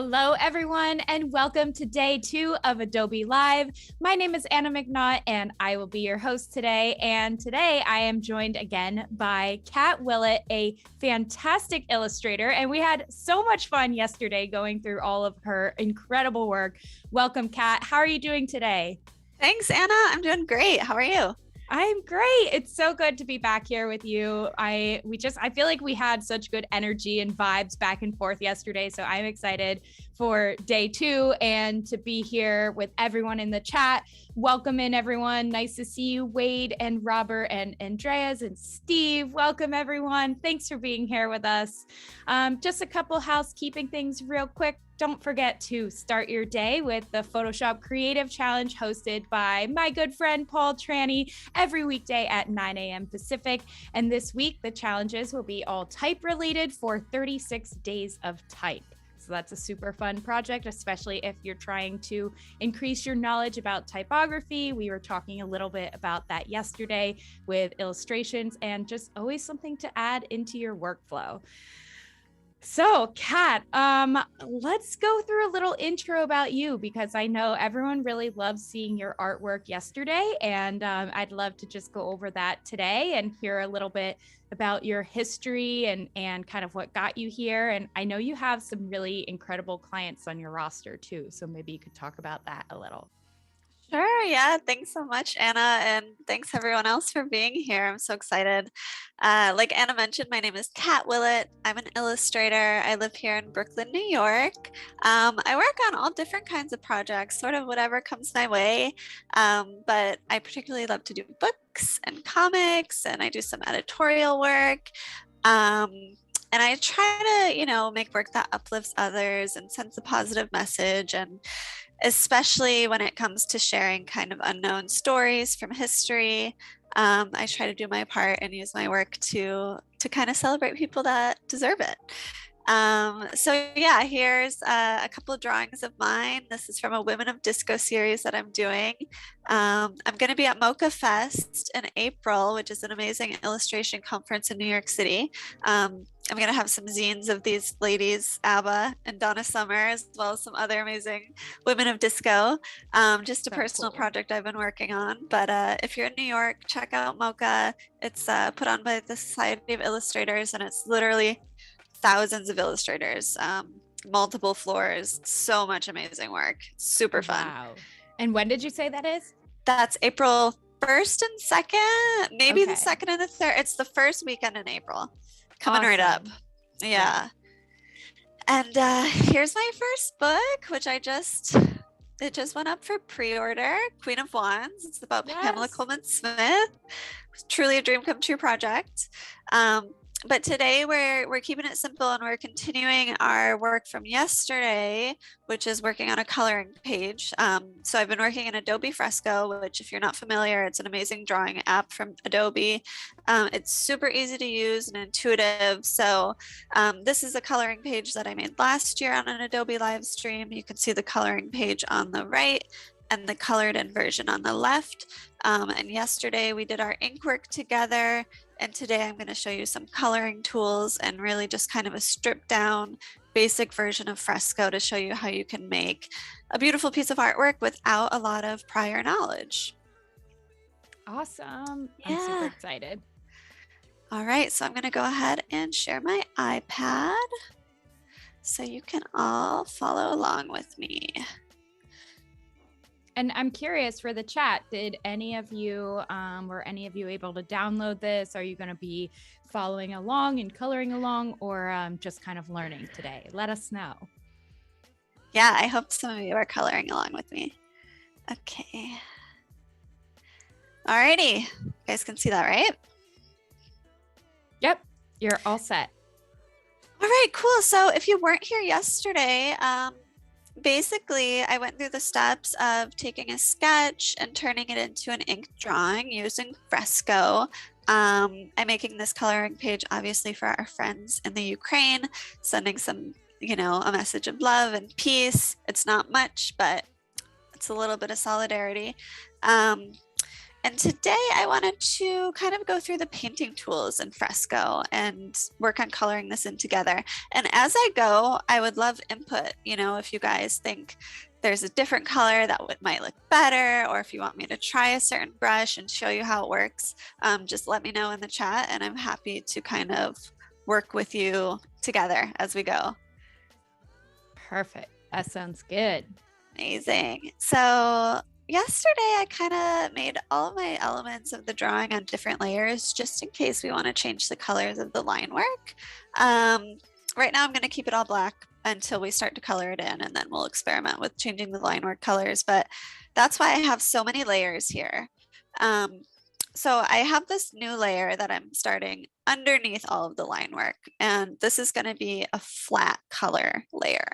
Hello, everyone, and welcome to day 2 of Adobe Live. My name is Anna McNaught, and I will be your host today. And today I am joined again by Kat Willett, a fantastic illustrator. And we had so much fun yesterday going through all of her incredible work. Welcome, Kat. How are you doing today? Thanks, Anna. I'm doing great. How are you? I'm great. It's so good to be back here with you. I feel like we had such good energy and vibes back and forth yesterday. So I'm excited for day 2 and to be here with everyone in the chat. Welcome in, everyone. Nice to see you, Wade and Robert and Andreas and Steve. Welcome, everyone. Thanks for being here with us. Just a couple housekeeping things real quick. Don't forget to start your day with the Photoshop Creative Challenge hosted by my good friend Paul Tranny every weekday at 9 a.m. Pacific. And this week, the challenges will be all type related for 36 days of type. So that's a super fun project, especially if you're trying to increase your knowledge about typography. We were talking a little bit about that yesterday with illustrations and just always something to add into your workflow. So, Kat, let's go through a little intro about you because I know everyone really loved seeing your artwork yesterday, and I'd love to just go over that today and hear a little bit about your history and kind of what got you here. And I know you have some really incredible clients on your roster too, so maybe you could talk about that a little. Sure. Yeah. Thanks so much, Anna. And thanks everyone else for being here. I'm so excited. Like Anna mentioned, my name is Kat Willett. I'm an illustrator. I live here in Brooklyn, New York. I work on all different kinds of projects, sort of whatever comes my way. But I particularly love to do books and comics, and I do some editorial work. And I try to, make work that uplifts others and sends a positive message. And especially when it comes to sharing kind of unknown stories from history, I try to do my part and use my work to kind of celebrate people that deserve it. So yeah, here's a couple of drawings of mine. This is from a Women of Disco series that I'm doing. I'm going to be at Mocha Fest in April, which is an amazing illustration conference in New York City. I'm going to have some zines of these ladies, ABBA and Donna Summer, as well as some other amazing women of disco. Just a personal project I've been working on. But if you're in New York, check out Mocha. It's put on by the Society of Illustrators, and it's literally thousands of illustrators, multiple floors, so much amazing work. Super fun. Wow. And when did you say that is? That's April 1st and 2nd, maybe the 2nd and the 3rd. It's the first weekend in April. Coming right up. Yeah. And here's my first book, which it just went up for pre-order, Queen of Wands. It's about Pamela Coleman Smith. It's truly a dream come true project. But today we're keeping it simple, and we're continuing our work from yesterday, which is working on a coloring page. So I've been working in Adobe Fresco, which, if you're not familiar, it's an amazing drawing app from Adobe. It's super easy to use and intuitive. So this is a coloring page that I made last year on an Adobe live stream. You can see the coloring page on the right and the colored in version on the left. And yesterday we did our ink work together. And today I'm going to show you some coloring tools and really just kind of a stripped down basic version of Fresco to show you how you can make a beautiful piece of artwork without a lot of prior knowledge. Awesome. Yeah. I'm super excited. All right, so I'm going to go ahead and share my iPad so you can all follow along with me. And I'm curious for the chat, did any of you, were any of you able to download this? Are you going to be following along and coloring along, or just kind of learning today? Let us know. Yeah, I hope some of you are coloring along with me. Okay. Alrighty, you guys can see that, right? Yep, you're all set. All right, cool. So if you weren't here yesterday, basically, I went through the steps of taking a sketch and turning it into an ink drawing using Fresco. I'm making this coloring page, obviously, for our friends in the Ukraine, sending some, a message of love and peace. It's not much, but it's a little bit of solidarity. And And today I wanted to kind of go through the painting tools in Fresco and work on coloring this in together. And as I go, I would love input, you know, if you guys think there's a different color that might look better, or if you want me to try a certain brush and show you how it works, just let me know in the chat and I'm happy to kind of work with you together as we go. Perfect. That sounds good. Amazing. So yesterday I kind of made all of my elements of the drawing on different layers just in case we want to change the colors of the line work. Right now I'm going to keep it all black until we start to color it in, and then we'll experiment with changing the line work colors, but that's why I have so many layers here. So I have this new layer that I'm starting underneath all of the line work, and this is going to be a flat color layer.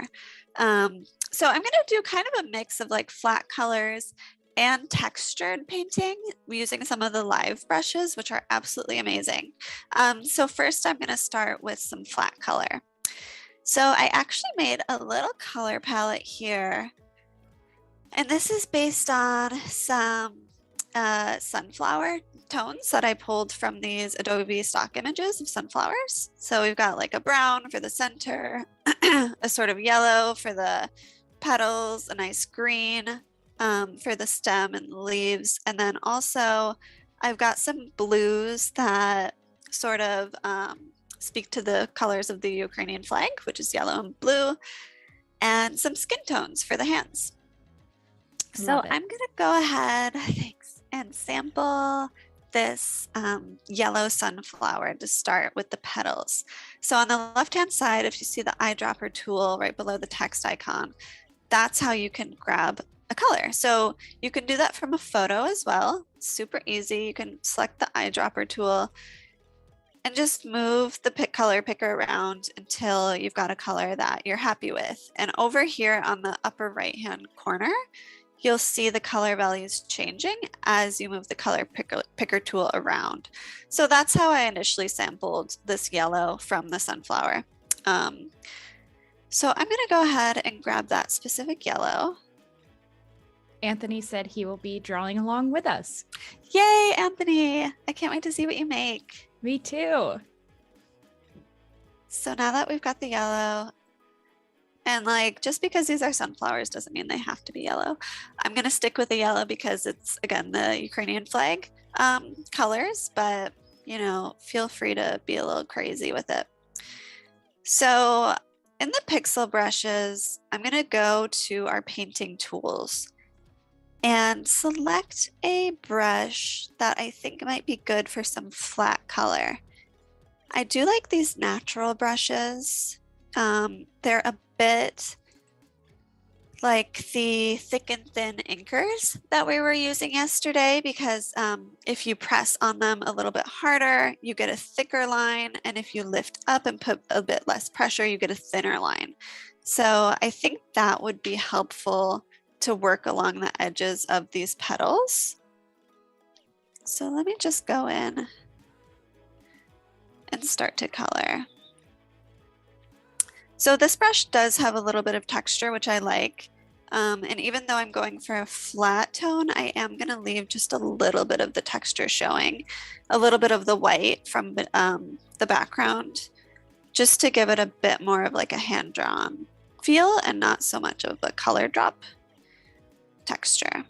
So I'm going to do kind of a mix of like flat colors and textured painting using some of the live brushes, which are absolutely amazing. So first I'm going to start with some flat color. So I actually made a little color palette here, and this is based on some sunflower tones that I pulled from these Adobe stock images of sunflowers. So we've got like a brown for the center, a sort of yellow for the petals, a nice green for the stem and the leaves, and then also I've got some blues that sort of speak to the colors of the Ukrainian flag, which is yellow and blue, and some skin tones for the hands. So I'm gonna go ahead, thanks, and sample this yellow sunflower to start with the petals. So on the left-hand side, if you see the eyedropper tool right below the text icon, that's how you can grab a color. So you can do that from a photo as well. Super easy. You can select the eyedropper tool and just move the color picker around until you've got a color that you're happy with. And over here on the upper right-hand corner, you'll see the color values changing as you move the color picker tool around. So that's how I initially sampled this yellow from the sunflower. So I'm gonna go ahead and grab that specific yellow. Anthony said he will be drawing along with us. Yay, Anthony! I can't wait to see what you make. Me too. So now that we've got the yellow, and like, just because these are sunflowers doesn't mean they have to be yellow. I'm gonna stick with the yellow because it's, again, the Ukrainian flag colors, but you know, feel free to be a little crazy with it. So in the pixel brushes, I'm gonna go to our painting tools and select a brush that I think might be good for some flat color. I do like these natural brushes. They're a bit like the thick and thin inkers that we were using yesterday, because if you press on them a little bit harder, you get a thicker line, and if you lift up and put a bit less pressure, you get a thinner line. So I think that would be helpful to work along the edges of these petals. So let me just go in and start to color. So this brush does have a little bit of texture, which I like. And even though I'm going for a flat tone, I am going to leave just a little bit of the texture showing, a little bit of the white from the background, just to give it a bit more of like a hand-drawn feel and not so much of a color drop texture.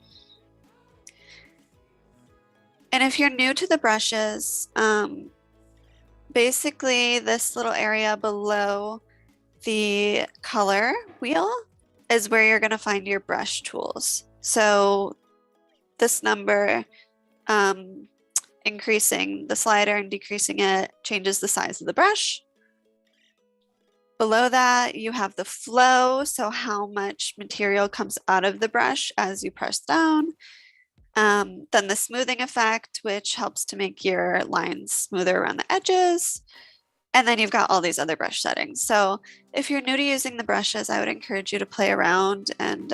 And if you're new to the brushes, basically this little area below the color wheel is where you're going to find your brush tools. So this number, increasing the slider and decreasing it changes the size of the brush. Below that, you have the flow, so how much material comes out of the brush as you press down. Then the smoothing effect, which helps to make your lines smoother around the edges. And then you've got all these other brush settings. So if you're new to using the brushes, I would encourage you to play around and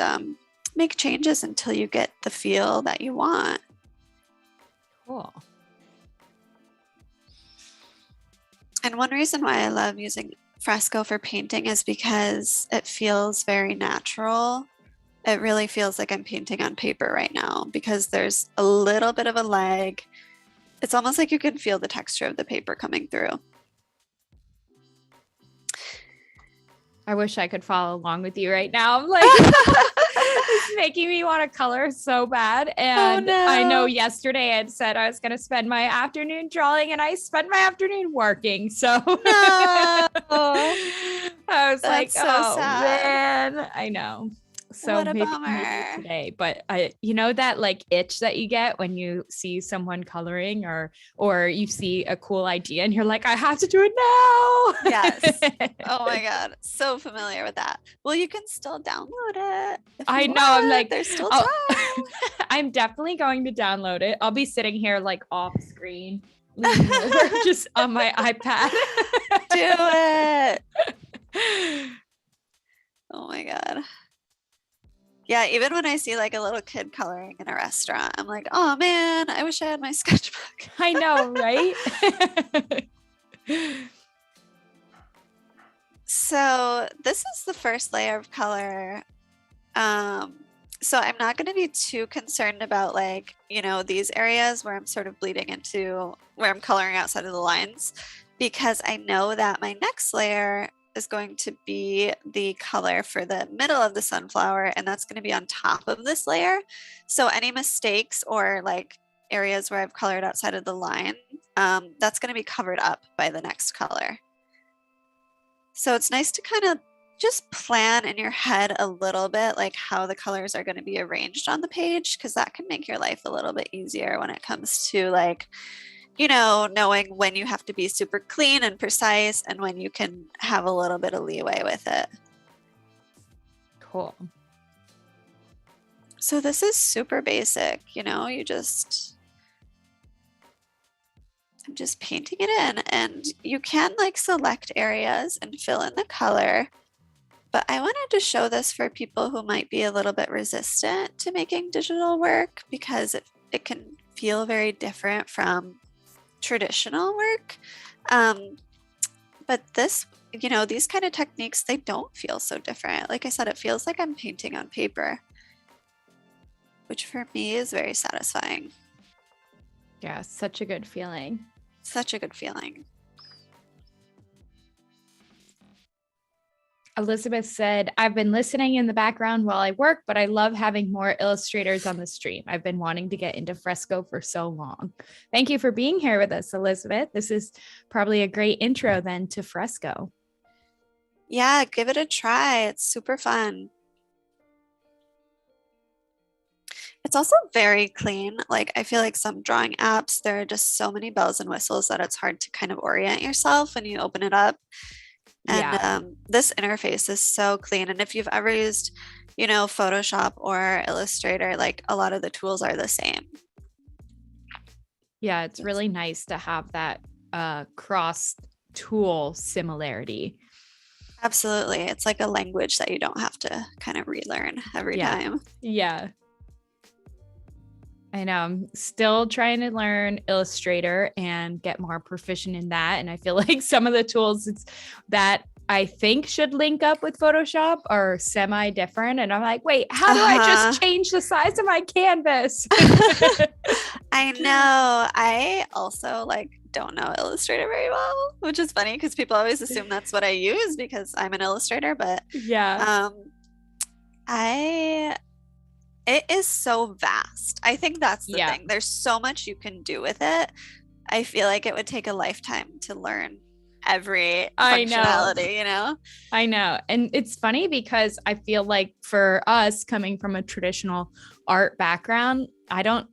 make changes until you get the feel that you want. Cool. And one reason why I love using Fresco for painting is because it feels very natural. it really feels like I'm painting on paper right now because there's a little bit of a lag. It's almost like you can feel the texture of the paper coming through. I wish I could follow along with you right now. I'm like, it's making me want to color so bad. And Oh, no. I know yesterday I had said I was going to spend my afternoon drawing, and I spent my afternoon working. So No. I was like, so oh sad. man, I know. So What a maybe bummer. today, but you know that like itch that you get when you see someone coloring or you see a cool idea and you're like, I have to do it now. Yes. Oh my God. So familiar with that. Well, you can still download it. I know. I'm like, there's still time. I'm definitely going to download it. I'll be sitting here like off screen, leaning over, just on my iPad. Do it. Oh my God. Yeah, even when I see like a little kid coloring in a restaurant, I'm like, oh man, I wish I had my sketchbook. I know, right? So this is the first layer of color. So I'm not going to be too concerned about like, these areas where I'm sort of bleeding into where I'm coloring outside of the lines, because I know that my next layer is going to be the color for the middle of the sunflower, and that's going to be on top of this layer. So any mistakes or like areas where I've colored outside of the line, that's going to be covered up by the next color. So it's nice to kind of just plan in your head a little bit like how the colors are going to be arranged on the page, because that can make your life a little bit easier when it comes to like, knowing when you have to be super clean and precise and when you can have a little bit of leeway with it. Cool. So this is super basic, I'm just painting it in, and you can like select areas and fill in the color. But I wanted to show this for people who might be a little bit resistant to making digital work, because it can feel very different from traditional work. But this, these kind of techniques, they don't feel so different. Like I said, it feels like I'm painting on paper, which for me is very satisfying. Yeah, such a good feeling. Such a good feeling. Elizabeth said, I've been listening in the background while I work, but I love having more illustrators on the stream. I've been wanting to get into Fresco for so long. Thank you for being here with us, Elizabeth. This is probably a great intro then to Fresco. Yeah, give it a try. It's super fun. It's also very clean. Like I feel like some drawing apps, there are just so many bells and whistles that it's hard to kind of orient yourself when you open it up. And this interface is so clean. And if you've ever used, Photoshop or Illustrator, like a lot of the tools are the same. Yeah, it's really nice to have that cross tool similarity. Absolutely. It's like a language that you don't have to kind of relearn every time. Yeah. I know. I'm still trying to learn Illustrator and get more proficient in that. And I feel like some of the tools that I think should link up with Photoshop are semi-different. And I'm like, wait, how do I just change the size of my canvas? I know. I also don't know Illustrator very well, which is funny because people always assume that's what I use because I'm an illustrator. But yeah, it is so vast. I think that's the thing. There's so much you can do with it. I feel like it would take a lifetime to learn every functionality, I know. And it's funny because I feel like for us coming from a traditional art background, I don't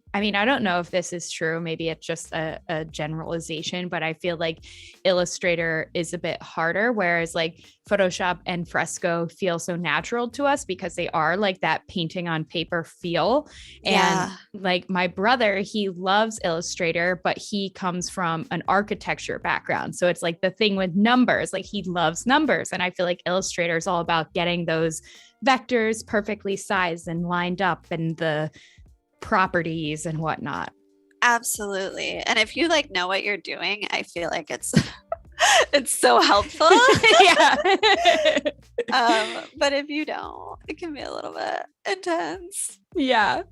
know if this is true. Maybe it's just a generalization, but I feel like Illustrator is a bit harder, whereas like Photoshop and Fresco feel so natural to us because they are like that painting on paper feel. And like my brother, he loves Illustrator, but he comes from an architecture background. So it's like the thing with numbers, like he loves numbers. And I feel like Illustrator is all about getting those vectors perfectly sized and lined up and the properties and whatnot. Absolutely. And if you know what you're doing, I feel like it's It's so helpful. Yeah. But if you don't, it can be a little bit intense. Yeah.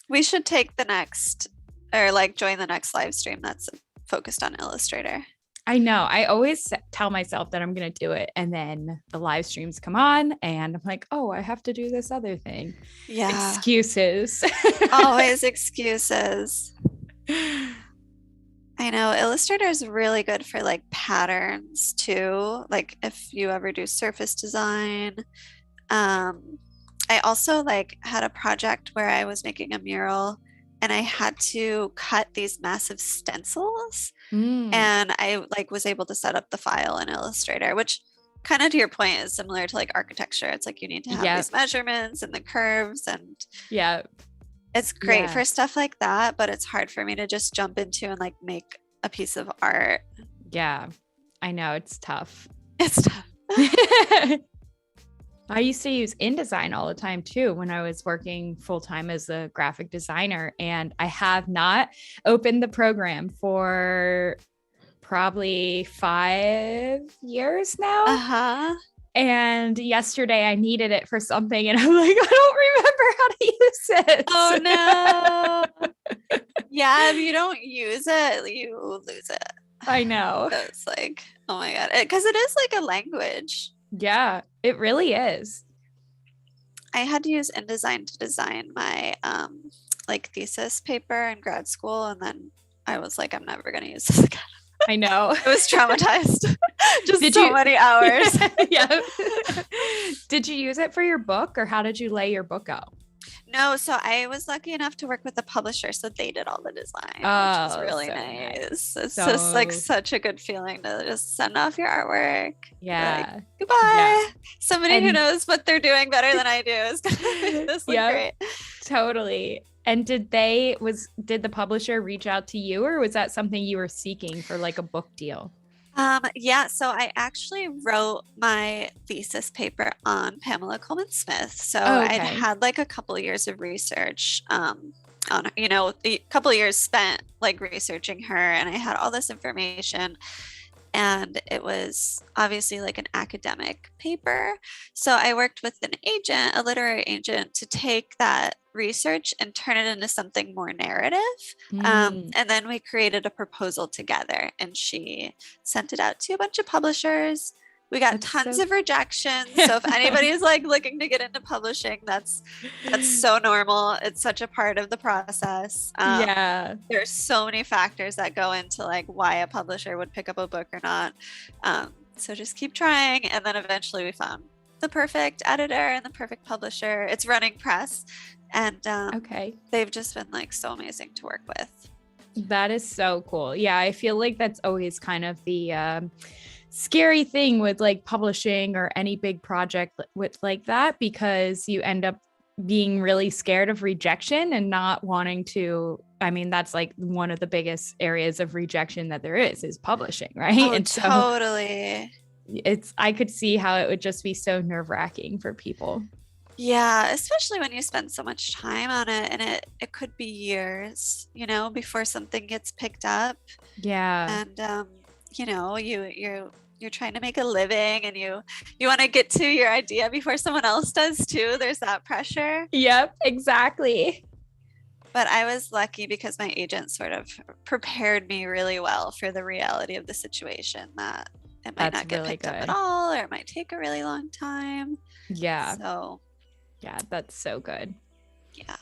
We should take the next, or like join the next live stream that's focused on Illustrator. I know. I always tell myself that I'm going to do it. And then the live streams come on and I'm like, oh, I have to do this other thing. Yeah. Excuses. Always excuses. I know Illustrator is really good for like patterns too. Like if you ever do surface design. I also like had a project where I was making a mural and I had to cut these massive stencils. And I like was able to set up the file in Illustrator, which kind of to your point is similar to like architecture. It's like you need to have these measurements and the curves, and it's great for stuff like that, but it's hard for me to just jump into and like make a piece of art. Yeah, I know, it's tough. It's tough. I used to use InDesign all the time too when I was working full-time as a graphic designer, and I have not opened the program for probably 5 years now. And yesterday I needed it for something and I'm like, I don't remember how to use it. Oh no. Yeah, if you don't use it, you lose it. I know. So it's like, oh my God. Because it is like a language. Yeah, it really is. I had to use InDesign to design my like thesis paper in grad school, and then I was like, I'm never going to use this again. I know. I was traumatized. Just many hours. Yeah. Did you use it for your book, or how did you lay your book out? No, so I was lucky enough to work with a publisher, so they did all the design, which was really nice. It's just like such a good feeling to just send off your artwork. Yeah. Like, goodbye. Yeah. Somebody who knows what they're doing better than I do is gonna make this look great. Totally. And did the publisher reach out to you, or was that something you were seeking for like a book deal? Yeah, so I actually wrote my thesis paper on Pamela Coleman Smith. So I'd had like a couple of years of research on, a couple of years spent like researching her, and I had all this information. And it was obviously like an academic paper. So I worked with an agent, a literary agent, to take that research and turn it into something more narrative. And then we created a proposal together, and she sent it out to a bunch of publishers. We got tons of rejections. So if anybody is like looking to get into publishing, that's so normal. It's such a part of the process. There's so many factors that go into like why a publisher would pick up a book or not. So just keep trying. And then eventually we found the perfect editor and the perfect publisher. It's Running Press. And they've just been like so amazing to work with. That is so cool. Yeah, I feel like that's always kind of the scary thing with like publishing or any big project with like that, because you end up being really scared of rejection and not wanting to. I mean, that's like one of the biggest areas of rejection that there is publishing, right? Oh, and totally. I could see how it would just be so nerve-wracking for people. Yeah, especially when you spend so much time on it, and it could be years, before something gets picked up. Yeah. And you're trying to make a living, and you want to get to your idea before someone else does too. There's that pressure. Yep, exactly. But I was lucky because my agent sort of prepared me really well for the reality of the situation, that it might not get picked up at all, or it might take a really long time. Yeah. So yeah, that's so good. Yeah.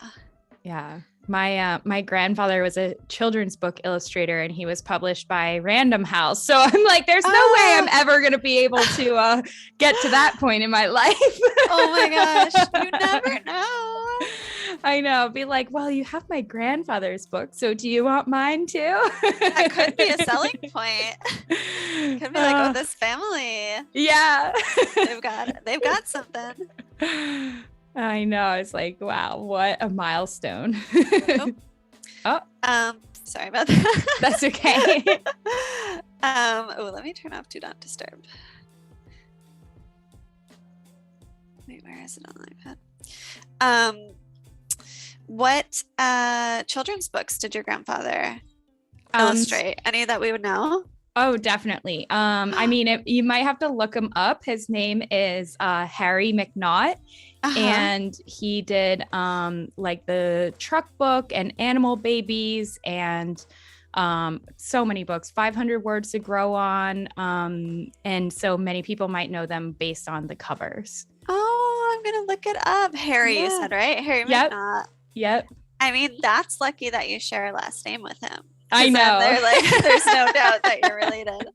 Yeah. My grandfather was a children's book illustrator, and he was published by Random House. So I'm like, there's no way I'm ever going to be able to get to that point in my life. Oh my gosh. You never know. I know. Be like, well, you have my grandfather's book, so do you want mine too? That could be a selling point. Could be like, oh, this family. Yeah. They've got something. I know. It's like, wow, what a milestone. Sorry about that. That's okay. Let me turn off Do Not Disturb. Wait, where is it on the iPad? What children's books did your grandfather illustrate? Any that we would know? Oh, definitely. I mean, you might have to look him up. His name is Harry McNaught, Uh-huh. and he did like the Truck Book and Animal Babies and so many books, 500 Words to Grow On. And so many people might know them based on the covers. Oh, I'm gonna look it up. Harry, you Yeah. said, right? Harry Yep. McNaught. Yep. I mean, that's lucky that you share a last name with him. I Because then know. they're like, there's no doubt that you're related.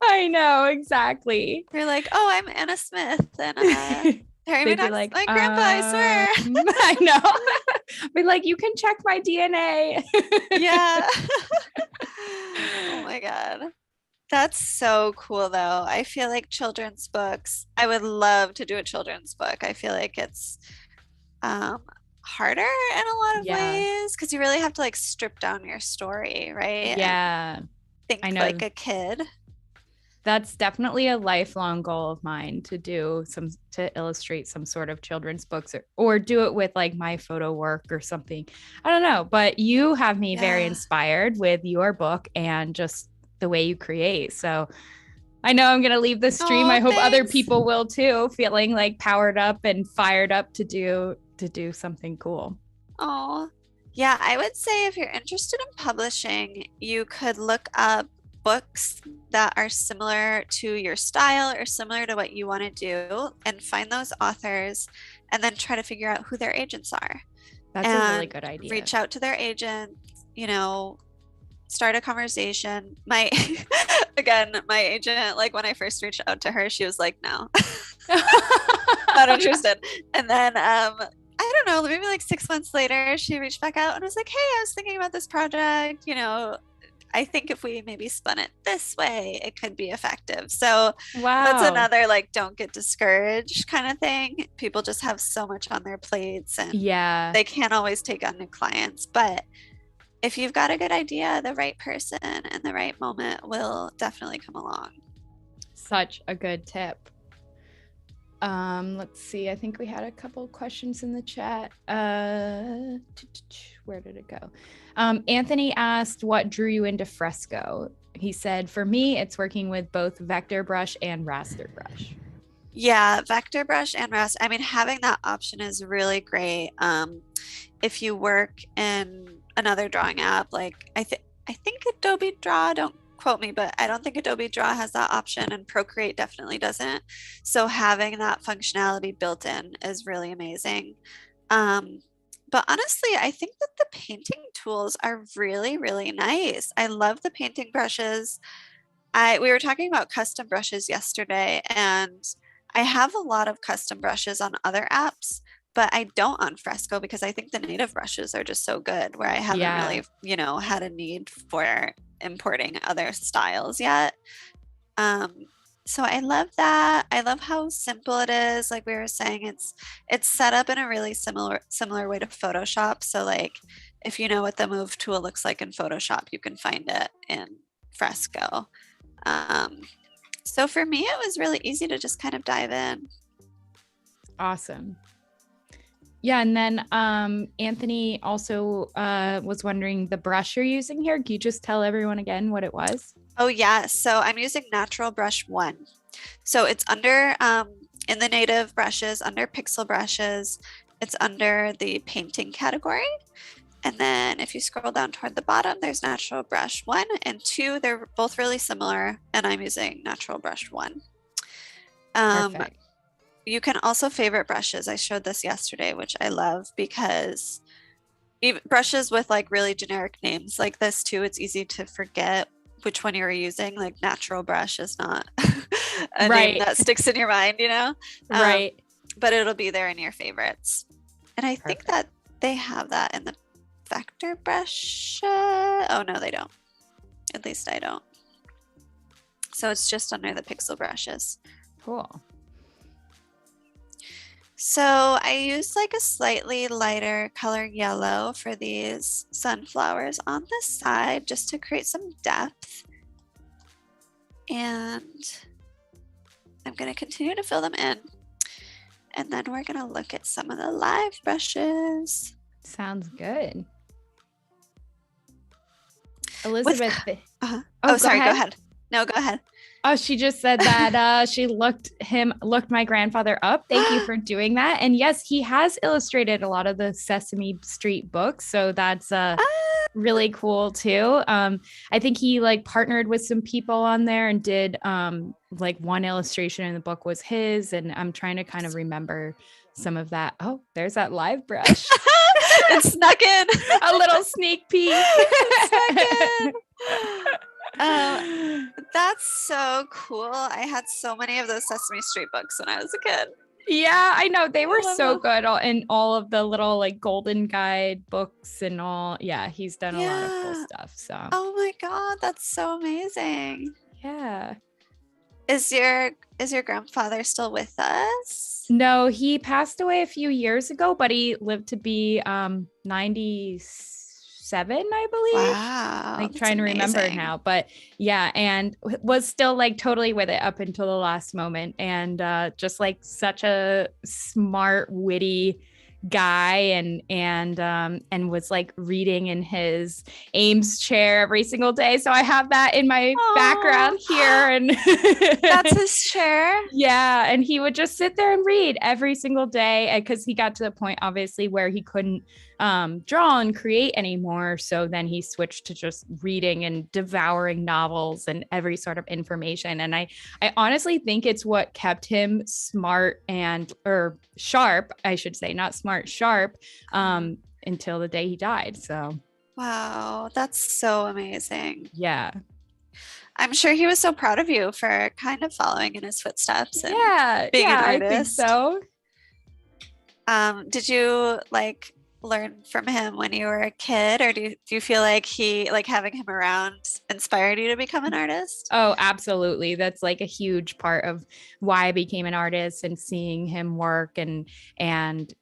I know, exactly. You're like, oh, I'm Anna Smith. And Harry They'd be McNaught's like, my grandpa, I swear. I know. Be like, you can check my DNA. Yeah. Oh my God. That's so cool, though. I feel like children's books, I would love to do a children's book. I feel like it's um, harder in a lot of Yeah. ways because you really have to like strip down your story, right? And Yeah. I think know like a kid. that's definitely a lifelong goal of mine to illustrate some sort of children's books or do it with like my photo work or something. I don't know, but you have me very Yeah. inspired with your book and just the way you create. So I know I'm going to leave the stream. Oh, I hope other thanks. people will too, feeling like powered up and fired up to do something cool. Oh, yeah. I would say if you're interested in publishing, you could look up books that are similar to your style or similar to what you want to do and find those authors and then try to figure out who their agents are That's a really and good idea. reach out to their agent, you know, start a conversation. My again, my agent, like when I first reached out to her, she was like, no, not interested. And then I don't know, maybe like 6 months later, she reached back out and was like, hey, I was thinking about this project, I think if we maybe spun it this way, it could be effective. So that's Wow. another like don't get discouraged kind of thing. People just have so much on their plates and Yeah. they can't always take on new clients. But if you've got a good idea, the right person and the right moment will definitely come along. Such a good tip. Let's see. I think we had a couple questions in the chat. Where did it go? Anthony asked, what drew you into Fresco? He said, for me, it's working with both vector brush and raster brush. Yeah, vector brush and raster. I mean, having that option is really great. If you work in another drawing app, like I think Adobe Draw, don't quote me, but I don't think Adobe Draw has that option, and Procreate definitely doesn't. So having that functionality built in is really amazing. But honestly, I think that the painting tools are really, really nice. I love the painting brushes. We were talking about custom brushes yesterday, and I have a lot of custom brushes on other apps, but I don't on Fresco because I think the native brushes are just so good where I haven't Yeah. really, had a need for importing other styles yet. So I love that. I love how simple it is. Like we were saying, it's set up in a really similar way to Photoshop. So like if you know what the move tool looks like in Photoshop, you can find it in Fresco. So for me, it was really easy to just kind of dive in. Awesome. Yeah, and then Anthony also was wondering the brush you're using here. Can you just tell everyone again what it was? Oh yeah, so I'm using Natural Brush 1. So it's under, in the native brushes, under pixel brushes, it's under the painting category. And then if you scroll down toward the bottom, there's Natural Brush 1 and 2. They're both really similar, and I'm using Natural Brush 1. Perfect. You can also favorite brushes. I showed this yesterday, which I love because even brushes with like really generic names like this too, it's easy to forget which one you were using. Like Natural Brush is not a name that sticks in your mind, Right. But it'll be there in your favorites. And I think Perfect. that they have that in the vector brush. Oh no, they don't. At least I don't. So it's just under the pixel brushes. Cool. So I used like a slightly lighter color yellow for these sunflowers on the side just to create some depth. And I'm going to continue to fill them in. And then we're going to look at some of the live brushes. Sounds good. Elizabeth, Oh, Oh, go sorry. Go ahead. ahead. No, go ahead. Oh, she just said that she looked my grandfather up. Thank you for doing that. And yes, he has illustrated a lot of the Sesame Street books. So that's really cool too. I think he like partnered with some people on there and did like one illustration in the book was his. And I'm trying to kind of remember some of that. Oh, there's that live brush. It snuck in. A little sneak peek. It snuck in. That's so cool. I had so many of those Sesame Street books when I was a kid. Yeah, I know. They were so them. good in all of the little like golden guide books and all. Yeah, he's done a lot of cool stuff. So oh my God, that's so amazing. yeah. Is your grandfather still with us? No, he passed away a few years ago, but he lived to be 97, I believe. Wow. Like trying to remember now, but yeah, and was still like totally with it up until the last moment, and just like such a smart, witty guy, and was like reading in his Ames chair every single day. So I have that in my background here, and that's his chair. Yeah, and he would just sit there and read every single day because he got to the point, obviously, where he couldn't draw and create anymore. So then he switched to just reading and devouring novels and every sort of information. And I honestly think it's what kept him smart or sharp, I should say, not smart, sharp, until the day he died. So wow, that's so amazing. Yeah. I'm sure he was so proud of you for kind of following in his footsteps and being an artist. I think so. Did you like learn from him when you were a kid, or do you feel like having him around inspired you to become an artist? Oh, absolutely. That's like a huge part of why I became an artist, and seeing him work and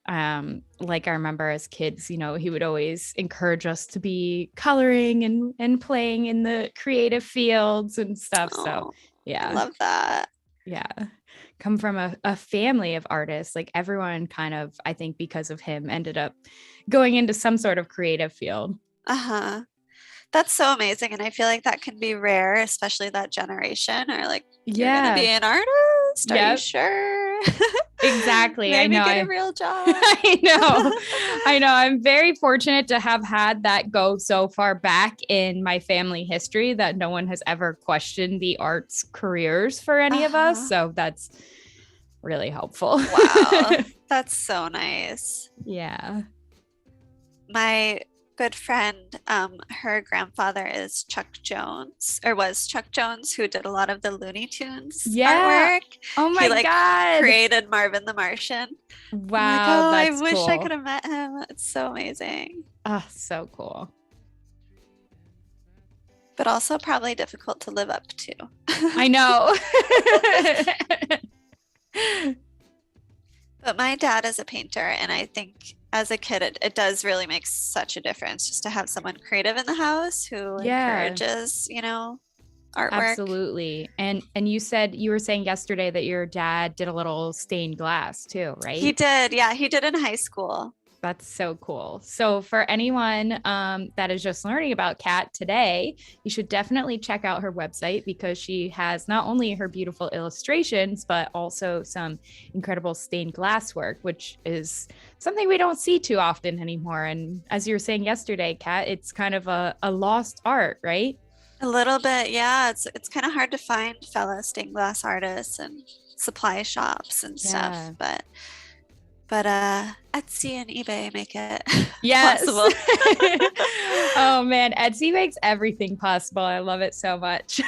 like I remember as kids, he would always encourage us to be coloring and playing in the creative fields and stuff. So yeah. I love that. Yeah. Come from a family of artists, like everyone kind of, I think because of him, ended up going into some sort of creative field. That's so amazing. And I feel like that can be rare, especially that generation, or like, you're gonna be an artist? Are you sure? Exactly. Maybe I know. Get a real job. I know. I'm very fortunate to have had that go so far back in my family history that no one has ever questioned the arts careers for any of us. So that's really helpful. Wow. That's so nice. Yeah. My good friend, her grandfather is Chuck Jones, or was Chuck Jones, who did a lot of the Looney Tunes artwork. Oh my God. Created Marvin the Martian. Wow. I wish I could have met him. It's so amazing. Oh, so cool. But also probably difficult to live up to. I know. But my dad is a painter, and I think as a kid, it does really make such a difference just to have someone creative in the house who encourages, artwork. Absolutely. And you were saying yesterday that your dad did a little stained glass too, right? He did. Yeah, he did in high school. That's so cool. So for anyone that is just learning about Kat today, you should definitely check out her website, because she has not only her beautiful illustrations, but also some incredible stained glass work, which is something we don't see too often anymore. And as you were saying yesterday, Kat, it's kind of a lost art, right? A little bit, yeah. It's kind of hard to find fellow stained glass artists and supply shops and stuff, but Etsy and eBay make it possible. Oh man, Etsy makes everything possible. I love it so much.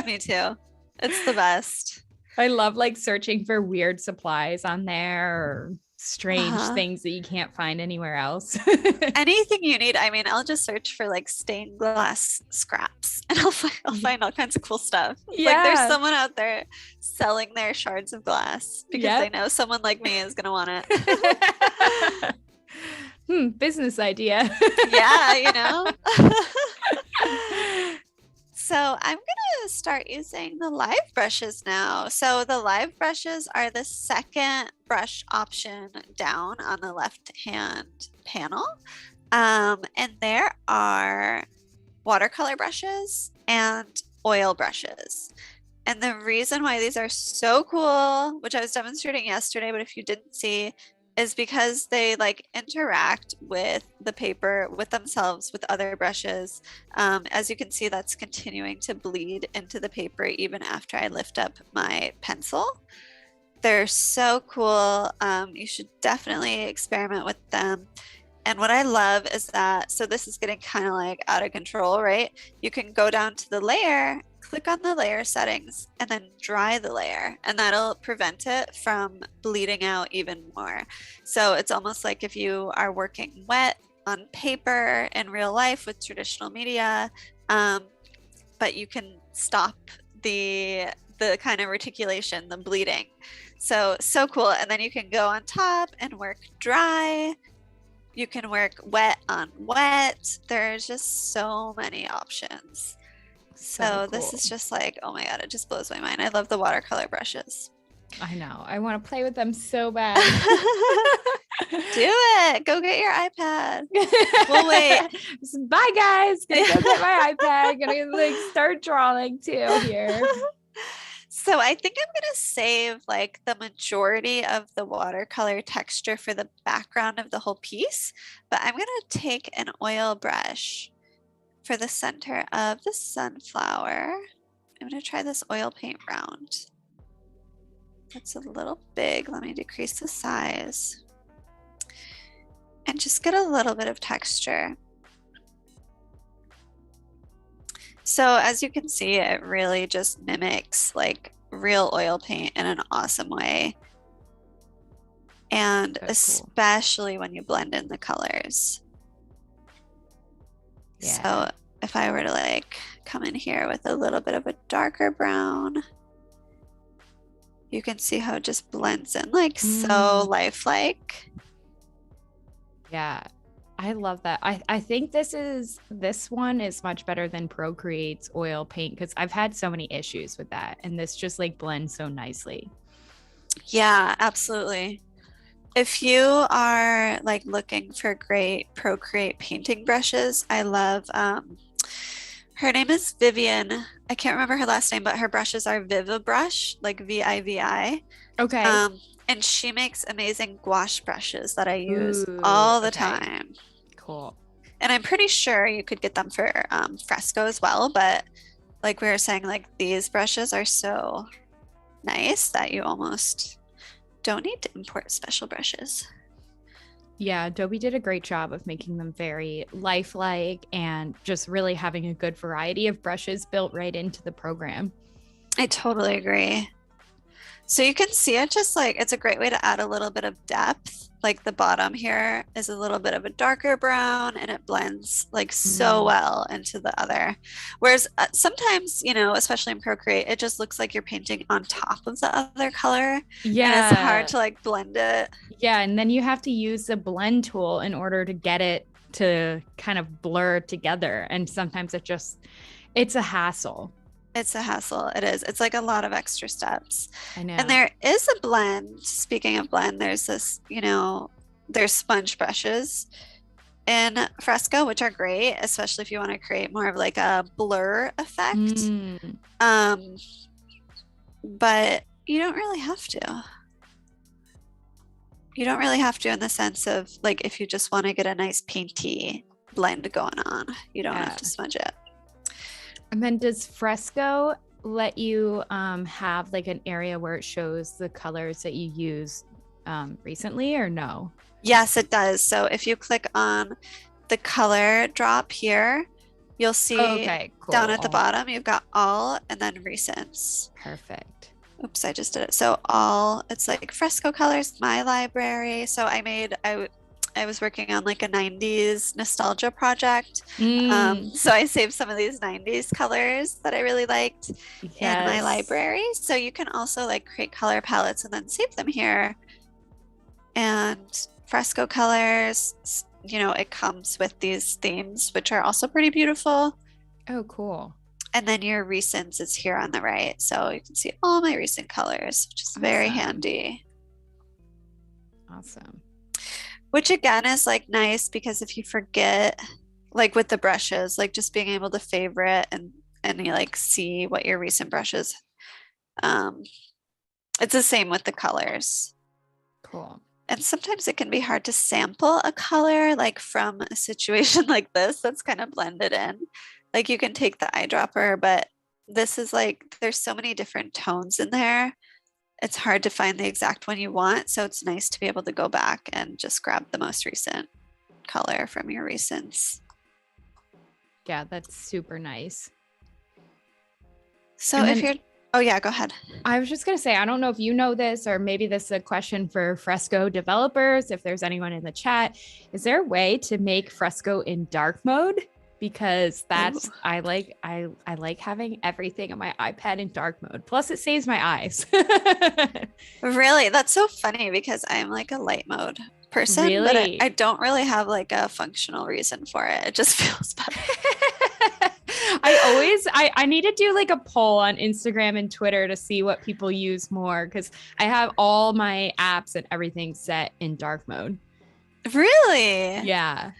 Me too. It's the best. I love like searching for weird supplies on there, or strange things that you can't find anywhere else. Anything you need. I mean, I'll just search for like stained glass scraps, and I'll find all kinds of cool stuff. Like there's someone out there selling their shards of glass because they know someone like me is gonna want it. Business idea. Yeah. So I'm gonna start using the live brushes now. So the live brushes are the second brush option down on the left hand panel. And there are watercolor brushes and oil brushes. And the reason why these are so cool, which I was demonstrating yesterday, but if you didn't see, is because they like interact with the paper, with themselves, with other brushes. As you can see, that's continuing to bleed into the paper even after I lift up my pencil. They're so cool. You should definitely experiment with them. And what I love is that, so this is getting kind of like out of control, right? You can go down to the layer, click on the layer settings, and then dry the layer, and that'll prevent it from bleeding out even more. So it's almost like if you are working wet on paper in real life with traditional media, but you can stop the kind of reticulation, the bleeding. So cool. And then you can go on top and work dry. You can work wet on wet. There's just so many options. So cool. This is just like, oh my God, it just blows my mind. I love the watercolor brushes. I know. I want to play with them so bad. Do it. Go get your iPad. We'll wait. Bye, guys. Gonna go get my iPad. Gonna like start drawing too here. So I think I'm going to save like the majority of the watercolor texture for the background of the whole piece, but I'm going to take an oil brush for the center of the sunflower. I'm going to try this oil paint round. That's a little big. Let me decrease the size and just get a little bit of texture. So as you can see, it really just mimics like real oil paint in an awesome way. And that's especially cool when you blend in the colors. Yeah. So if I were to like come in here with a little bit of a darker brown, you can see how it just blends in like so lifelike. Yeah. I love that. I think this one is much better than Procreate's oil paint because I've had so many issues with that, and this just like blends so nicely. Yeah, absolutely. If you are like looking for great Procreate painting brushes, I love her name is Vivian. I can't remember her last name, but her brushes are Viva Brush, like VIVI. Okay. And she makes amazing gouache brushes that I use all the time. Cool. And I'm pretty sure you could get them for Fresco as well, but like we were saying, like these brushes are so nice that you almost don't need to import special brushes. Yeah, Adobe did a great job of making them very lifelike and just really having a good variety of brushes built right into the program. I totally agree. So you can see it just like, it's a great way to add a little bit of depth. Like the bottom here is a little bit of a darker brown and it blends like so well into the other. Whereas sometimes, you know, especially in Procreate, it just looks like you're painting on top of the other color. Yeah. And it's hard to like blend it. Yeah. And then you have to use the blend tool in order to get it to kind of blur together. And sometimes it's a hassle. It's a hassle. It is. It's like a lot of extra steps. I know. And there is a blend. Speaking of blend, there's this, you know, there's sponge brushes in Fresco, which are great, especially if you want to create more of like a blur effect. But you don't really have to. You don't really have to in the sense of like if you just want to get a nice painty blend going on, you don't have to smudge it. And then does Fresco let you have like an area where it shows the colors that you used recently or no? Yes, it does. So if you click on the color drop here, you'll see down at the bottom, you've got all and then recents. Perfect. Oops, I just did it. So all, it's like Fresco colors, my library. So I was working on like a 90s nostalgia project. So I saved some of these 90s colors that I really liked in my library. So you can also like create color palettes and then save them here. And Fresco colors, you know, it comes with these themes, which are also pretty beautiful. Oh, cool. And then your recents is here on the right. So you can see all my recent colors, which is very handy. Awesome. Which again is like nice because if you forget, like with the brushes, like just being able to favorite and and you like see what your recent brushes. It's the same with the colors. Cool. And sometimes it can be hard to sample a color like from a situation like this that's kind of blended in. Like you can take the eyedropper, but this is like, there's so many different tones in there. It's hard to find the exact one you want. So it's nice to be able to go back and just grab the most recent color from your recents. Yeah, that's super nice. So if you're, oh yeah, go ahead. I was just going to say, I don't know if you know this, or maybe this is a question for Fresco developers. If there's anyone in the chat, is there a way to make Fresco in dark mode? Because that's, I like having everything on my iPad in dark mode. Plus it saves my eyes. Really? That's so funny because I'm like a light mode person, really? But I don't really have like a functional reason for it. It just feels better. I need to do like a poll on Instagram and Twitter to see what people use more, because I have all my apps and everything set in dark mode. Really? Yeah.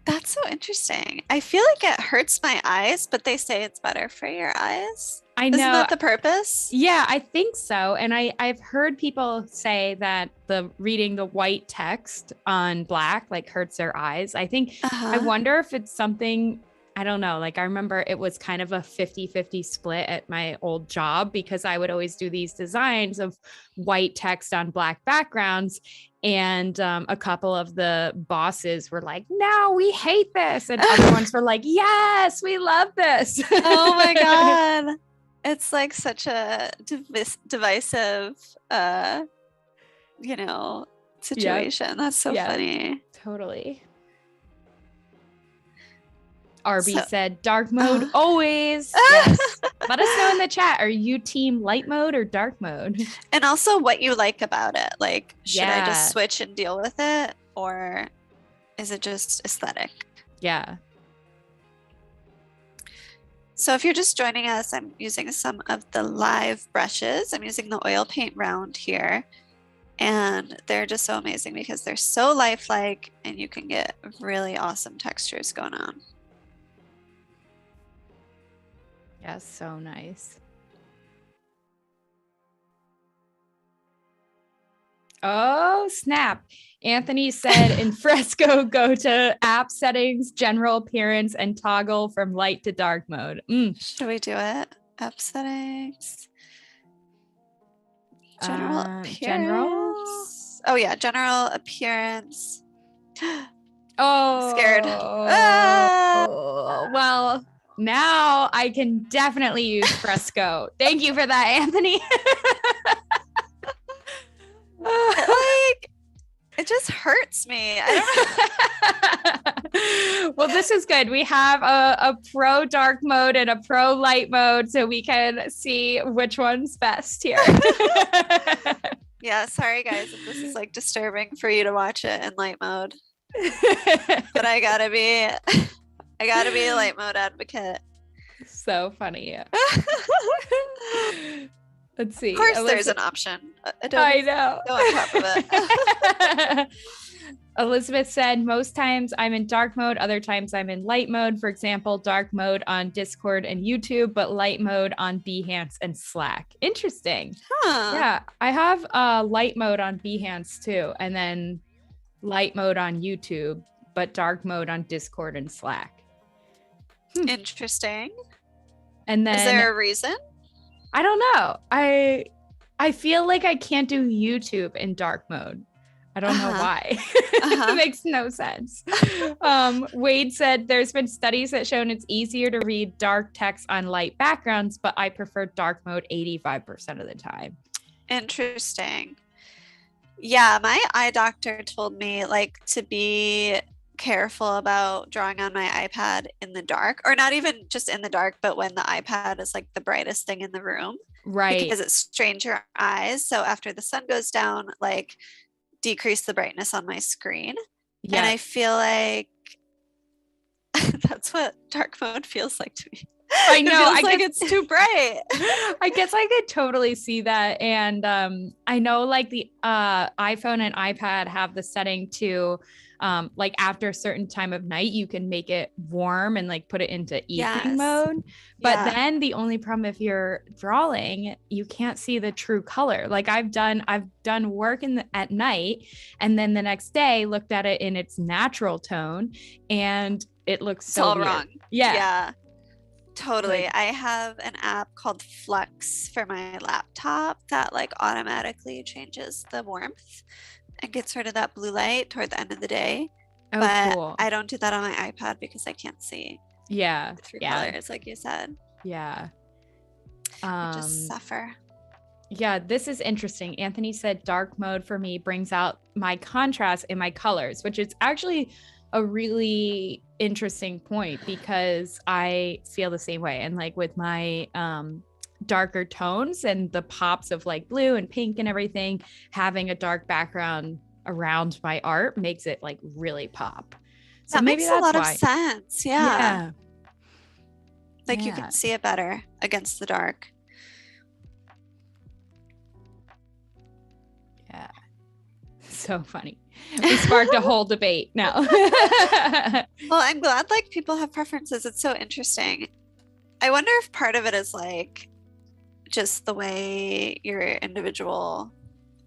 That's so interesting. I feel like it hurts my eyes, but they say it's better for your eyes. I know. Isn't that the purpose? Yeah, I think so. And I've heard people say that reading the white text on black like hurts their eyes. I think, I wonder if it's something, I don't know. Like I remember it was kind of a 50-50 split at my old job, because I would always do these designs of white text on black backgrounds. And a couple of the bosses were like, no, we hate this. And other ones were like, yes, we love this. Oh my God. It's like such a divisive, situation. Yep. That's so funny. Totally. Arby said dark mode always. Yes. Let us know in the chat. Are you team light mode or dark mode? And also what you like about it. Like, should I just switch and deal with it? Or is it just aesthetic? Yeah. So if you're just joining us, I'm using some of the live brushes. I'm using the oil paint round here. And they're just so amazing because they're so lifelike and you can get really awesome textures going on. Yeah, so nice. Oh, snap. Anthony said in Fresco, go to app settings, general appearance, and toggle from light to dark mode. Should we do it? App settings. General appearance. General? Oh, yeah. General appearance. Oh, scared. Well, now I can definitely use Fresco. Thank you for that, Anthony. Like, it just hurts me. I don't know. Well, this is good. We have a pro dark mode and a pro light mode, so we can see which one's best here. Yeah, sorry guys if this is like disturbing for you to watch it in light mode. But I gotta be a light mode advocate. So funny. Let's see. Of course, there's an option. I know. Go on top of it. Elizabeth said, most times I'm in dark mode, other times I'm in light mode. For example, dark mode on Discord and YouTube, but light mode on Behance and Slack. Interesting. Huh. Yeah, I have light mode on Behance too, and then light mode on YouTube, but dark mode on Discord and Slack. Interesting. And then, is there a reason? I don't know. I feel like I can't do YouTube in dark mode. I don't know why. It makes no sense. Wade said there's been studies that shown it's easier to read dark text on light backgrounds, but I prefer dark mode 85% of the time. Interesting. Yeah, my eye doctor told me like to be careful about drawing on my iPad in the dark, or not even just in the dark, but when the iPad is like the brightest thing in the room, right? Because it strains your eyes. So after the sun goes down, like decrease the brightness on my screen. Yeah. And I feel like that's what dark mode feels like to me. I know. I like it's too bright. I guess I could totally see that. And I know like the iPhone and iPad have the setting to like after a certain time of night, you can make it warm and like put it into evening mode. But then the only problem, if you're drawing, you can't see the true color. Like I've done work at night, and then the next day looked at it in its natural tone, and it looks so weird. Wrong. Yeah. Totally. Like, I have an app called Flux for my laptop that like automatically changes the warmth and gets rid of that blue light toward the end of the day. Oh, but cool. I don't do that on my iPad because I can't see. Yeah. The three colors, like you said. Yeah. I just suffer. Yeah, this is interesting. Anthony said dark mode for me brings out my contrast in my colors, which is actually a really interesting point because I feel the same way. And like with my darker tones and the pops of like blue and pink and everything, having a dark background around my art makes it like really pop. So that maybe makes that's a lot why. Of sense. Yeah. Like you can see it better against the dark. Yeah. So funny. We sparked a whole debate now. Well, I'm glad like people have preferences. It's so interesting. I wonder if part of it is like just the way your individual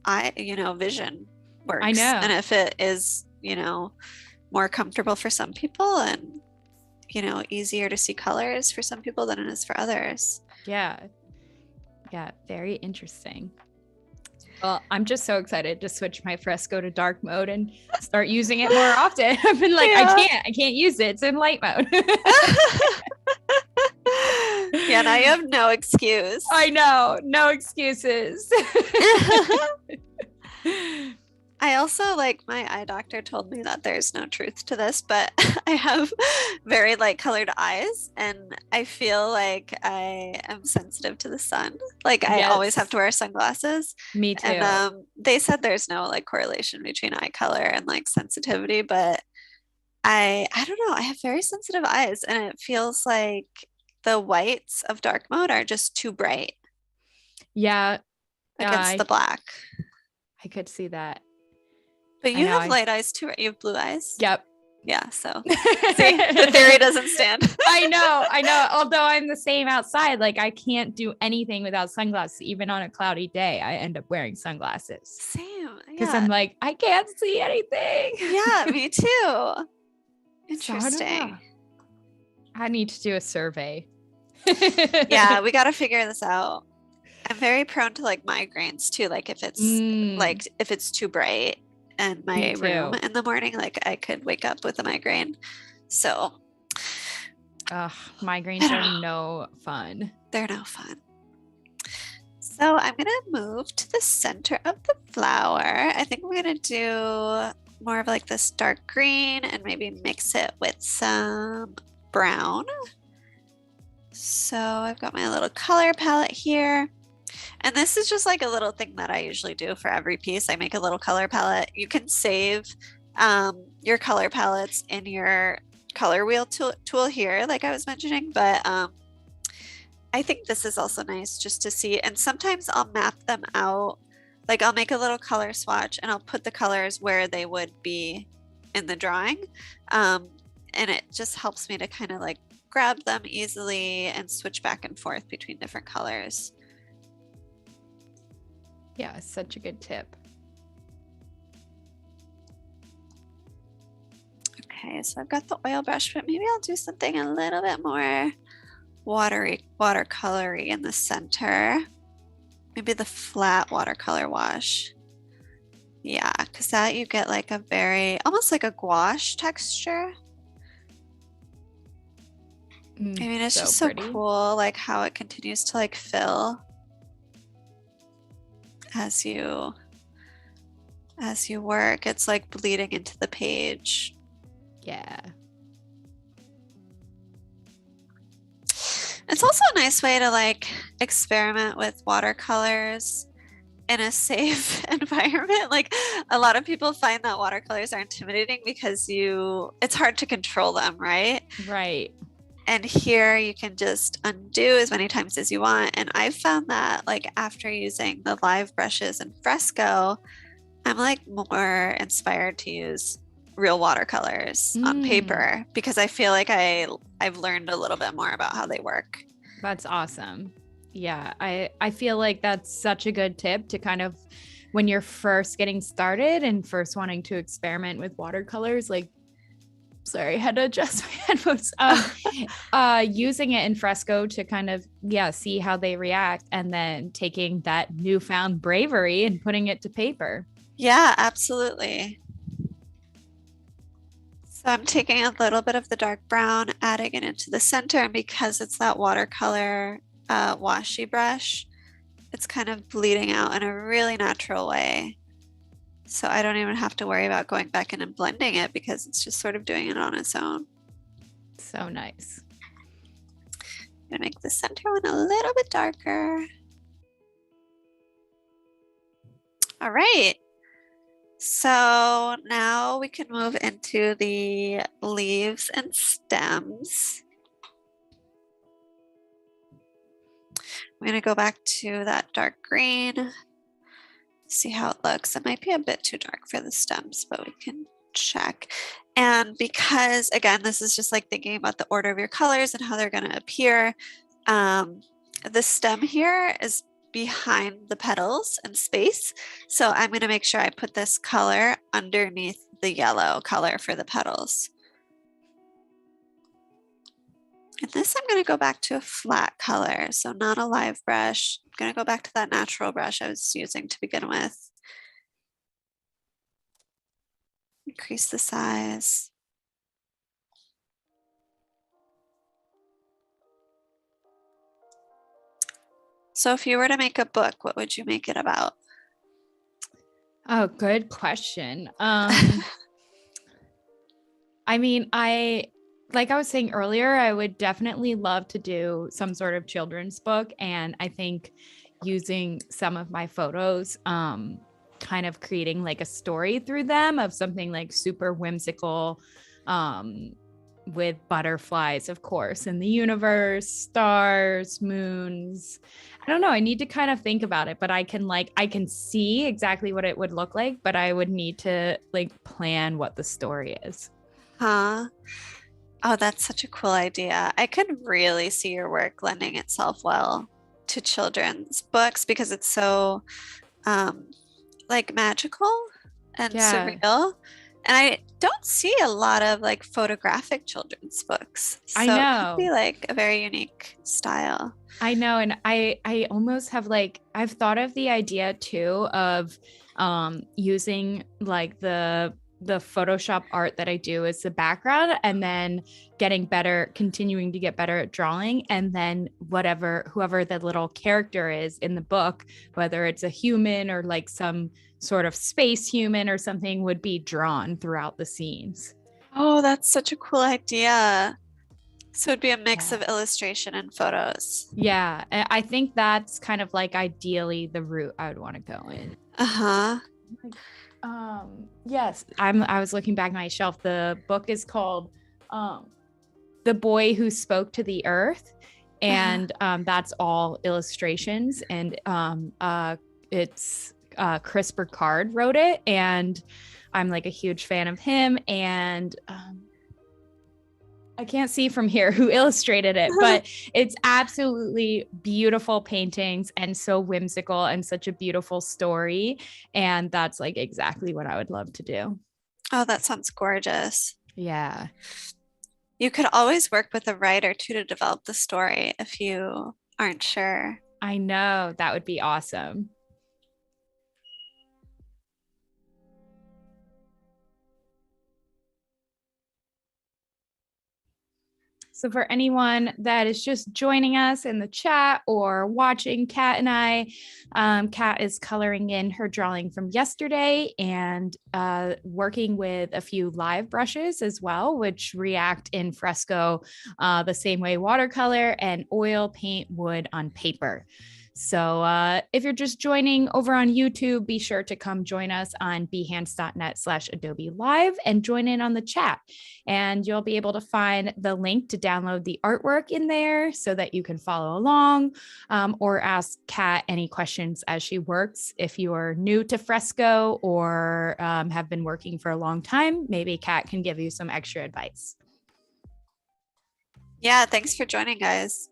vision works. I know. And if it is, more comfortable for some people and, easier to see colors for some people than it is for others. Yeah. Yeah. Very interesting. Well, I'm just so excited to switch my Fresco to dark mode and start using it more often. I've been like, I can't use it. It's in light mode. Yeah, now you have no excuse. I know. No excuses. I also like my eye doctor told me that there's no truth to this, but I have very light colored eyes and I feel like I am sensitive to the sun. Like I always have to wear sunglasses. Me too. And they said there's no like correlation between eye color and like sensitivity, but I don't know. I have very sensitive eyes and it feels like the whites of dark mode are just too bright. Yeah. Against the black. I could see that. But you have light eyes too, right? You have blue eyes? Yep. Yeah, so see, the theory doesn't stand. I know. Although I'm the same outside, like I can't do anything without sunglasses. Even on a cloudy day, I end up wearing sunglasses. Same. Because I'm like, I can't see anything. Yeah, me too. Interesting. So I need to do a survey. Yeah, we got to figure this out. I'm very prone to like migraines too. Like if it's too bright in my room in the morning, like I could wake up with a migraine. So migraines are no fun. They're no fun. So I'm going to move to the center of the flower. I think we're going to do more of like this dark green and maybe mix it with some brown. So I've got my little color palette here. And this is just like a little thing that I usually do for every piece. I make a little color palette. You can save your color palettes in your color wheel tool here, like I was mentioning. But I think this is also nice just to see. And sometimes I'll map them out. Like I'll make a little color swatch and I'll put the colors where they would be in the drawing. And it just helps me to kind of like grab them easily and switch back and forth between different colors. Yeah, such a good tip. Okay, so I've got the oil brush, but maybe I'll do something a little bit more watercolory in the center. Maybe the flat watercolor wash. Yeah, because that you get like a very, almost like a gouache texture. I mean, it's just so cool, like how it continues to like fill as you work. It's like bleeding into the page. Yeah. It's also a nice way to like experiment with watercolors in a safe environment. Like a lot of people find that watercolors are intimidating because it's hard to control them, right? Right. And here you can just undo as many times as you want. And I've found that like after using the live brushes in Fresco, I'm like more inspired to use real watercolors on paper because I feel like I've learned a little bit more about how they work. That's awesome. Yeah, I feel like that's such a good tip to kind of when you're first getting started and first wanting to experiment with watercolors, like, sorry, I had to adjust my headphones. Using it in Fresco to kind of, see how they react, and then taking that newfound bravery and putting it to paper. Yeah, absolutely. So I'm taking a little bit of the dark brown, adding it into the center, and because it's that watercolor washi brush, it's kind of bleeding out in a really natural way. So I don't even have to worry about going back in and blending it because it's just sort of doing it on its own. So nice. I'm gonna make the center one a little bit darker. All right. So now we can move into the leaves and stems. I'm going to go back to that dark green, see how it looks. It might be a bit too dark for the stems, but we can check. And because, again, this is just like thinking about the order of your colors and how they're going to appear, the stem here is behind the petals in space. So I'm going to make sure I put this color underneath the yellow color for the petals. And this I'm going to go back to a flat color, so not a live brush. I'm going to go back to that natural brush I was using to begin with. Increase the size. So if you were to make a book, what would you make it about? Oh, good question. I mean, like I was saying earlier, I would definitely love to do some sort of children's book. And I think using some of my photos, kind of creating like a story through them of something like super whimsical, with butterflies, of course, in the universe, stars, moons. I don't know. I need to kind of think about it, but I can see exactly what it would look like, but I would need to like plan what the story is. Huh? Oh, that's such a cool idea. I could really see your work lending itself well to children's books because it's so like magical and surreal. And I don't see a lot of like photographic children's books. So I know. It could be like a very unique style. I know. And I almost have like, I've thought of the idea too of using like the Photoshop art that I do as the background, and then continuing to get better at drawing. And then whoever the little character is in the book, whether it's a human or like some sort of space human or something, would be drawn throughout the scenes. Oh, that's such a cool idea. So it'd be a mix of illustration and photos. Yeah. I think that's kind of like ideally the route I would want to go in. Uh-huh. Yes, I was looking back at my shelf. The book is called The Boy Who Spoke to the Earth, and that's all illustrations, and it's Chris Burkard wrote it, and I'm like a huge fan of him, and I can't see from here who illustrated it, but it's absolutely beautiful paintings and so whimsical and such a beautiful story. And that's like exactly what I would love to do. Oh, that sounds gorgeous. Yeah. You could always work with a writer too to develop the story if you aren't sure. I know, that would be awesome. So for anyone that is just joining us in the chat or watching Kat and I, Kat is coloring in her drawing from yesterday and working with a few live brushes as well, which react in Fresco the same way watercolor and oil paint would on paper. So if you're just joining over on YouTube, be sure to come join us on behance.net/Adobe Live and join in on the chat. And you'll be able to find the link to download the artwork in there so that you can follow along or ask Kat any questions as she works. If you are new to Fresco or have been working for a long time, maybe Kat can give you some extra advice. Yeah, thanks for joining, guys.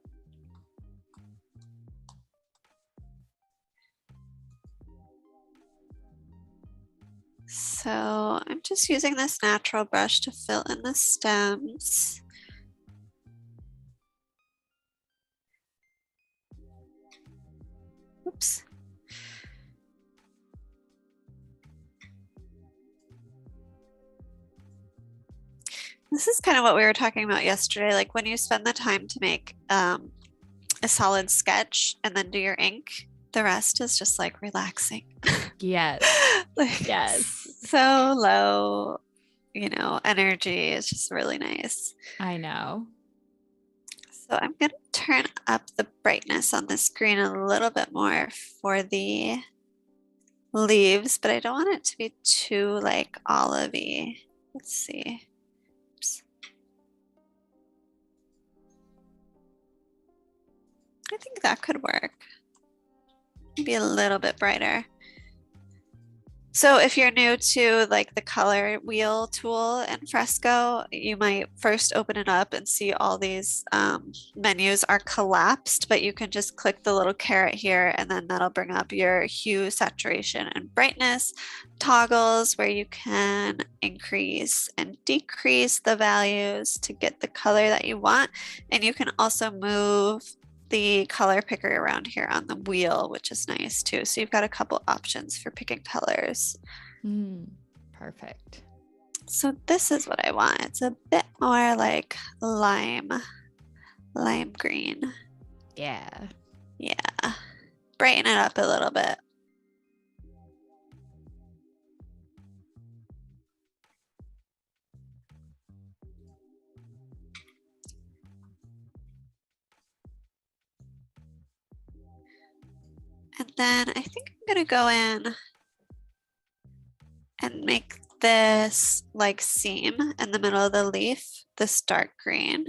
So I'm just using this natural brush to fill in the stems. Oops. This is kind of what we were talking about yesterday. Like when you spend the time to make a solid sketch and then do your ink, the rest is just like relaxing. Yes. Like, yes. So low, you know, energy is just really nice. I know. So I'm going to turn up the brightness on this green a little bit more for the leaves, but I don't want it to be too like olivey. Let's see. Oops. I think that could work. Maybe a little bit brighter. So if you're new to like the color wheel tool in Fresco, you might first open it up and see all these menus are collapsed, but you can just click the little caret here and then that'll bring up your hue, saturation, and brightness toggles where you can increase and decrease the values to get the color that you want. And you can also move the color picker around here on the wheel, which is nice too. So you've got a couple options for picking colors. Perfect. So this is what I want. It's a bit more like lime green. Yeah. Yeah. Brighten it up a little bit. And then I think I'm going to go in and make this like seam in the middle of the leaf, this dark green.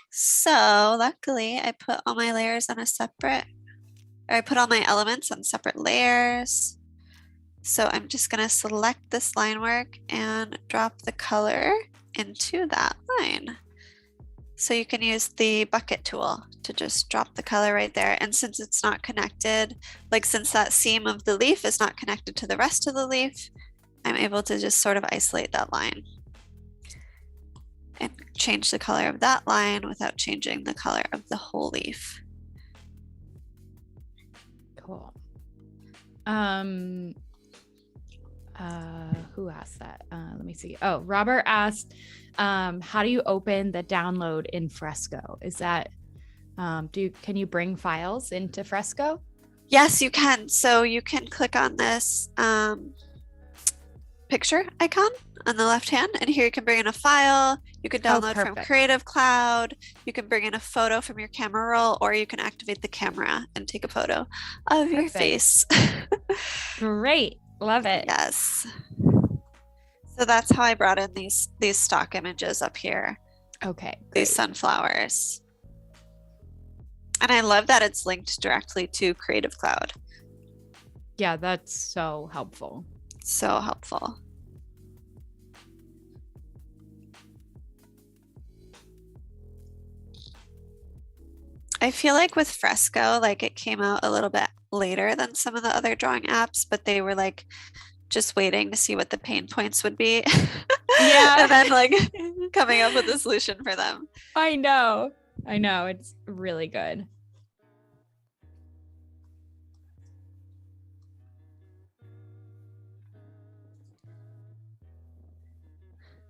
So luckily I put all my layers on a separate, or I put all my elements on separate layers. So I'm just going to select this line work and drop the color into that line. So you can use the bucket tool to just drop the color right there. And since it's not connected, like since that seam of the leaf is not connected to the rest of the leaf, I'm able to just sort of isolate that line and change the color of that line without changing the color of the whole leaf. Cool. Who asked that? Let me see. Oh, Robert asked, how do you open the download in Fresco? Is that, can you bring files into Fresco? Yes, you can. So you can click on this picture icon on the left hand, and here you can bring in a file. You can download from Creative Cloud. You can bring in a photo from your camera roll, or you can activate the camera and take a photo of your face. Great. Love it. Yes. So that's how I brought in these stock images up here. Okay. Great. These sunflowers. And I love that it's linked directly to Creative Cloud. Yeah, that's so helpful. So helpful. I feel like with Fresco, like it came out a little bit later than some of the other drawing apps, but they were like just waiting to see what the pain points would be. Yeah. And then like coming up with a solution for them. I know. It's really good.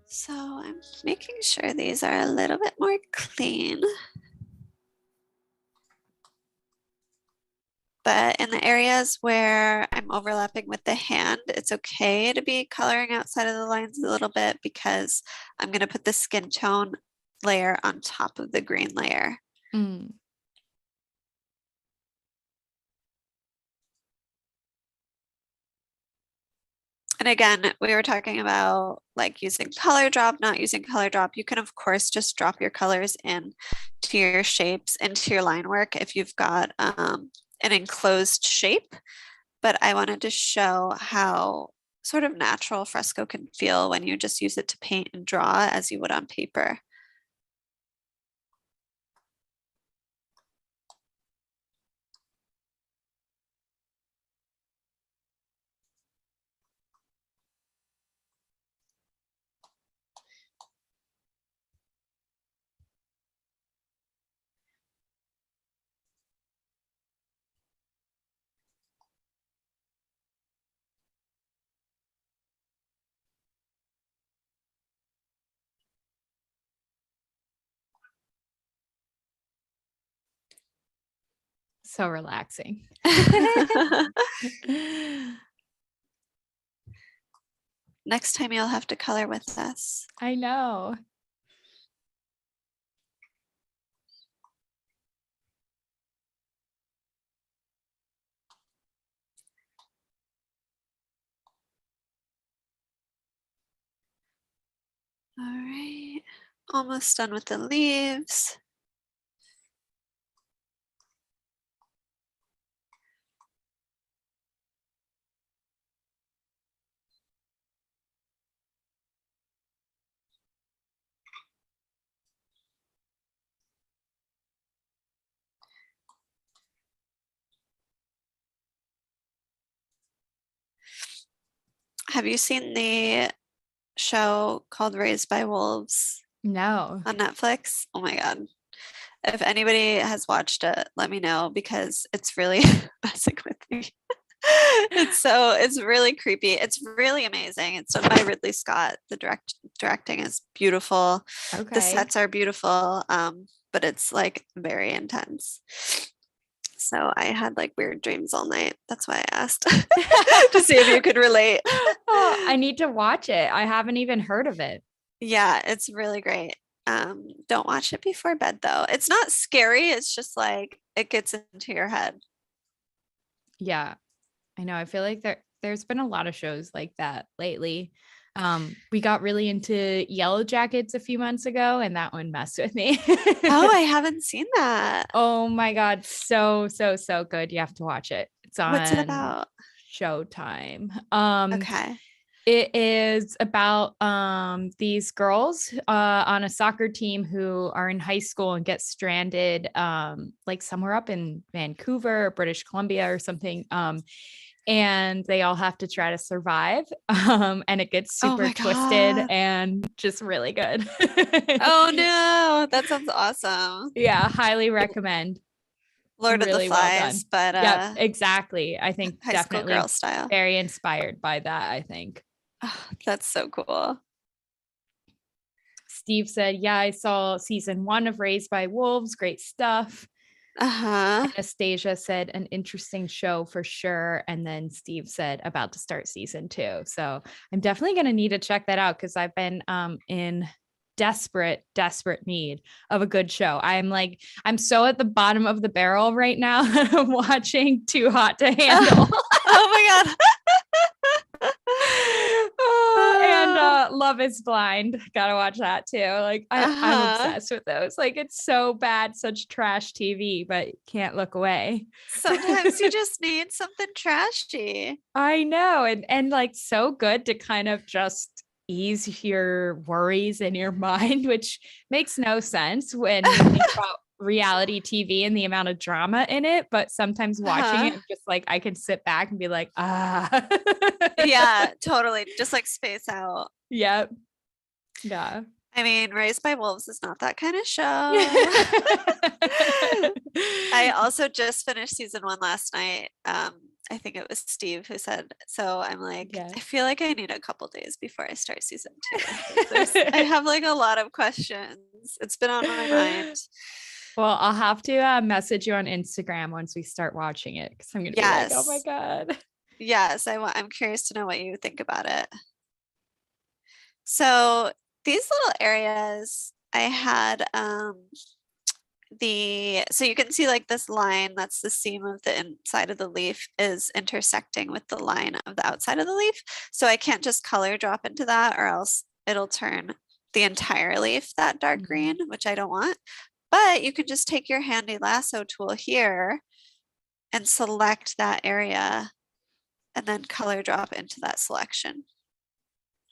So I'm making sure these are a little bit more clean. But in the areas where I'm overlapping with the hand, it's okay to be coloring outside of the lines a little bit because I'm going to put the skin tone layer on top of the green layer. And again, we were talking about like using color drop, not using color drop. You can, of course, just drop your colors in to your shapes, into your line work if you've got an enclosed shape. But I wanted to show how sort of natural fresco can feel when you just use it to paint and draw as you would on paper. So relaxing. Next time you'll have to color with us. I know. All right, almost done with the leaves. Have you seen the show called Raised by Wolves No. on Netflix? Oh my God. If anybody has watched it, let me know because it's really messing with me. It's really creepy. It's really amazing. It's done by Ridley Scott. The directing is beautiful. The Okay. sets are beautiful, but it's like very intense. So I had like weird dreams all night. That's why I asked to see if you could relate. Oh, I need to watch it. I haven't even heard of it. Yeah, it's really great. Don't watch it before bed though. It's not scary. It's just like it gets into your head. Yeah, I know. I feel like there's been a lot of shows like that lately. We got really into Yellow Jackets a few months ago, and that one messed with me. Oh, I haven't seen that. Oh my God. So good. You have to watch it. It's What's it on about? Showtime. Okay. It is about these girls on a soccer team who are in high school and get stranded like somewhere up in Vancouver or British Columbia or something. And they all have to try to survive. And it gets Oh super my twisted God. and just really good. Oh no, that sounds awesome. Yeah, highly recommend. Lord of the Really well done. Flies, but Yep, exactly. I think high school girl definitely style. very inspired by that, I think. Oh, that's so cool. Steve said, yeah, I saw season 1 of Raised by Wolves. Great stuff. Uh-huh. Anastasia said, an interesting show for sure. And then Steve said, about to start season 2. So I'm definitely going to need to check that out because I've been in desperate need of a good show. I'm so at the bottom of the barrel right now. I'm watching Too Hot to Handle. Oh my God. And Love is Blind. Gotta watch that too. Like I'm obsessed with those. Like it's so bad, such trash TV, but can't look away. Sometimes you just need something trashy. I know. And like so good to kind of just ease your worries in your mind, which makes no sense when you think about reality TV and the amount of drama in it. But sometimes watching it, just like I can sit back and be like, ah. Yeah, totally. Just like space out. Yep. Yeah. I mean, Raised by Wolves is not that kind of show. I also just finished season 1 last night. I think it was Steve who said, so I'm like, Yeah. I feel like I need a couple days before I start season 2. I have like a lot of questions. It's been on my mind. Well, I'll have to message you on Instagram once we start watching it because I'm gonna be like, oh my God. Yes, I'm curious to know what you think about it. So these little areas I had so you can see like this line, that's the seam of the inside of the leaf is intersecting with the line of the outside of the leaf. So I can't just color drop into that or else it'll turn the entire leaf that dark green, which I don't want. But you can just take your handy lasso tool here and select that area and then color drop into that selection.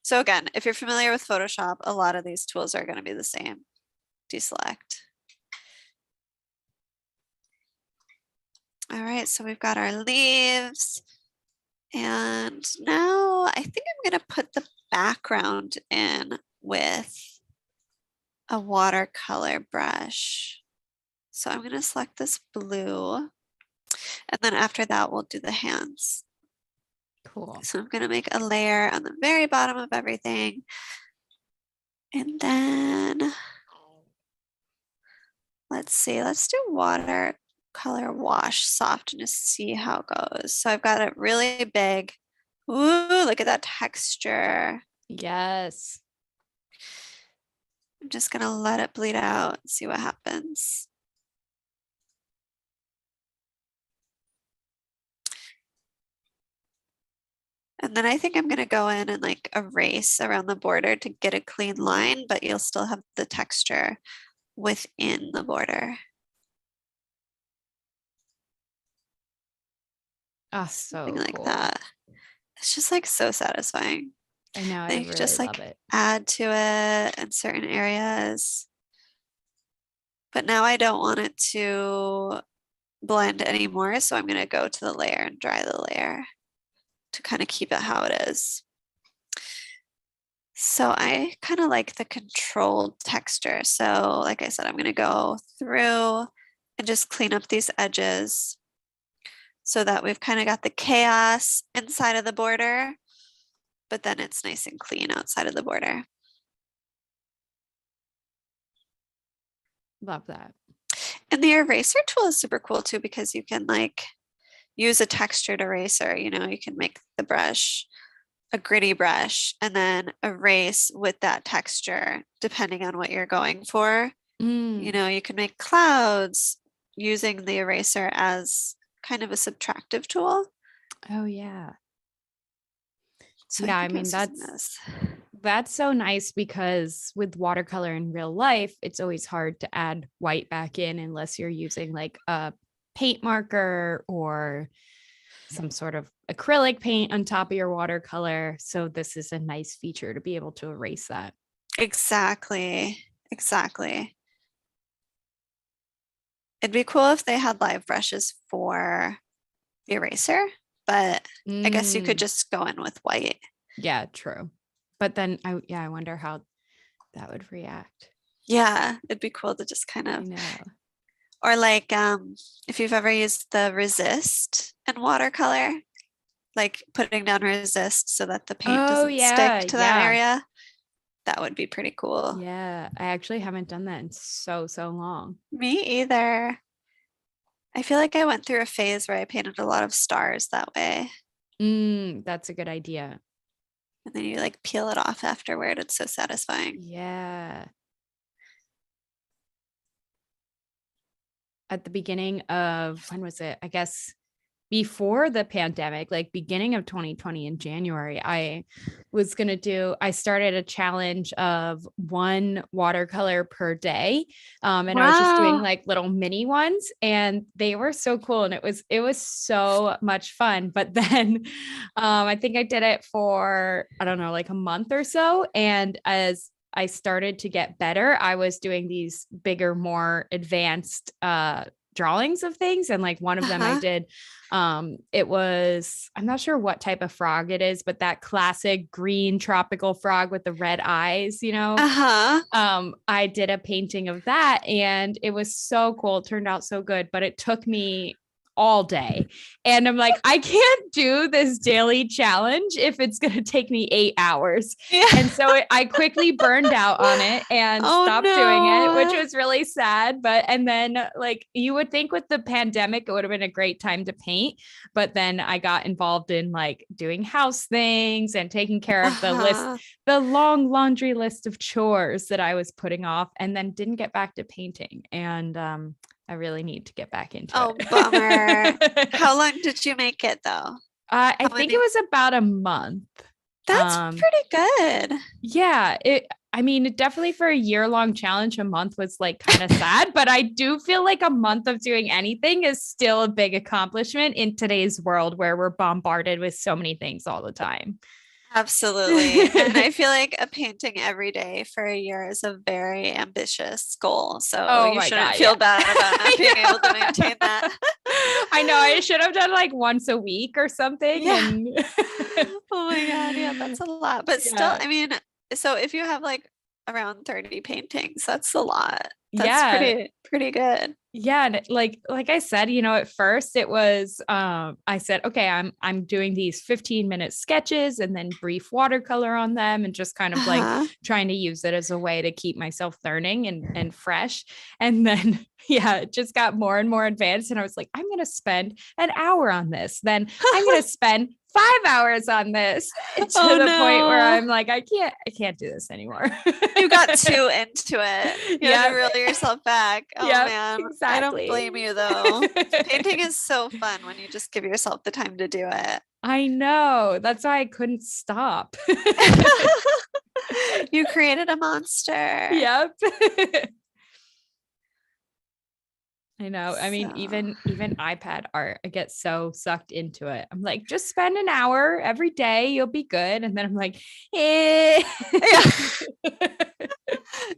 So again, if you're familiar with Photoshop, a lot of these tools are going to be the same. Deselect. All right, so we've got our leaves. And now I think I'm going to put the background in with a watercolor brush. So I'm going to select this blue. And then after that, we'll do the hands. Cool. So I'm going to make a layer on the very bottom of everything. And then let's see, let's do watercolor wash soft and just see how it goes. So I've got it really big. Ooh, look at that texture. Yes. I'm just going to let it bleed out and see what happens. And then I think I'm going to go in and like erase around the border to get a clean line, but you'll still have the texture within the border. Oh, so Something like cool. that. It's just like so satisfying. I know. Then I you can really just like love it. add to it in certain areas. But now I don't want it to blend anymore. So I'm going to go to the layer and dry the layer to kind of keep it how it is. So I kind of like the controlled texture. So like I said, I'm going to go through and just clean up these edges so that we've kind of got the chaos inside of the border, but then it's nice and clean outside of the border. Love that. And the eraser tool is super cool too, because you can like use a textured eraser. You know, you can make the brush a gritty brush and then erase with that texture, depending on what you're going for. You know, you can make clouds using the eraser as kind of a subtractive tool. Oh, yeah. So yeah, I mean, that's so nice because with watercolor in real life, it's always hard to add white back in unless you're using like a paint marker or some sort of acrylic paint on top of your watercolor. So this is a nice feature to be able to erase that. Exactly. Exactly. It'd be cool if they had live brushes for the eraser, but I guess you could just go in with white. Yeah, true. But then I wonder how that would react. Yeah, it'd be cool to just kind of, I know. Or like if you've ever used the resist in watercolor, like putting down resist so that the paint doesn't stick to that area, that would be pretty cool. Yeah, I actually haven't done that in so long. Me either. I feel like I went through a phase where I painted a lot of stars that way. That's a good idea. And then you like peel it off afterward. It's so satisfying. Yeah. At the beginning of, when was it? I guess before the pandemic, like beginning of 2020 in January, I started a challenge of one watercolor per day. And I was just doing like little mini ones and they were so cool. And it was so much fun. But then I think I did it for, I don't know, like a month or so. And as I started to get better, I was doing these bigger, more advanced drawings of things. And like one of them I did, it was, I'm not sure what type of frog it is, but that classic green tropical frog with the red eyes, you know? I did a painting of that and it was so cool. It turned out so good, but it took me all day. And I'm like, I can't do this daily challenge if it's going to take me 8 hours. Yeah. And so I quickly burned out on it and stopped doing it, which was really sad. And then like you would think with the pandemic, it would have been a great time to paint. But then I got involved in like doing house things and taking care of the long laundry list of chores that I was putting off, and then didn't get back to painting. And I really need to get back into it. Oh, bummer. How long did you make it though? I think it was about a month. That's pretty good. Yeah. Definitely for a year-long challenge, a month was like kind of sad, but I do feel like a month of doing anything is still a big accomplishment in today's world where we're bombarded with so many things all the time. Absolutely. And I feel like a painting every day for a year is a very ambitious goal. So you shouldn't feel bad about not being able to maintain that. I know. I should have done like once a week or something. Yeah. Oh my God. Yeah, that's a lot. But still, so if you have like around 30 paintings, that's a lot. That's pretty good. Yeah. And like I said, at first it was, I said, okay, I'm doing these 15-minute sketches and then brief watercolor on them and just kind of like trying to use it as a way to keep myself learning and fresh. And then, it just got more and more advanced. And I was like, I'm going to spend an hour on this. Then I'm going to spend 5 hours on this to the point where I'm like, I can't do this anymore. You got too into it. You had to reel yourself back. Oh man. Exactly. I don't blame you though. Painting is so fun when you just give yourself the time to do it. I know. That's why I couldn't stop. You created a monster. Yep. I know. I mean, even iPad art, I get so sucked into it. I'm like, just spend an hour every day. You'll be good. And then I'm like, Yeah.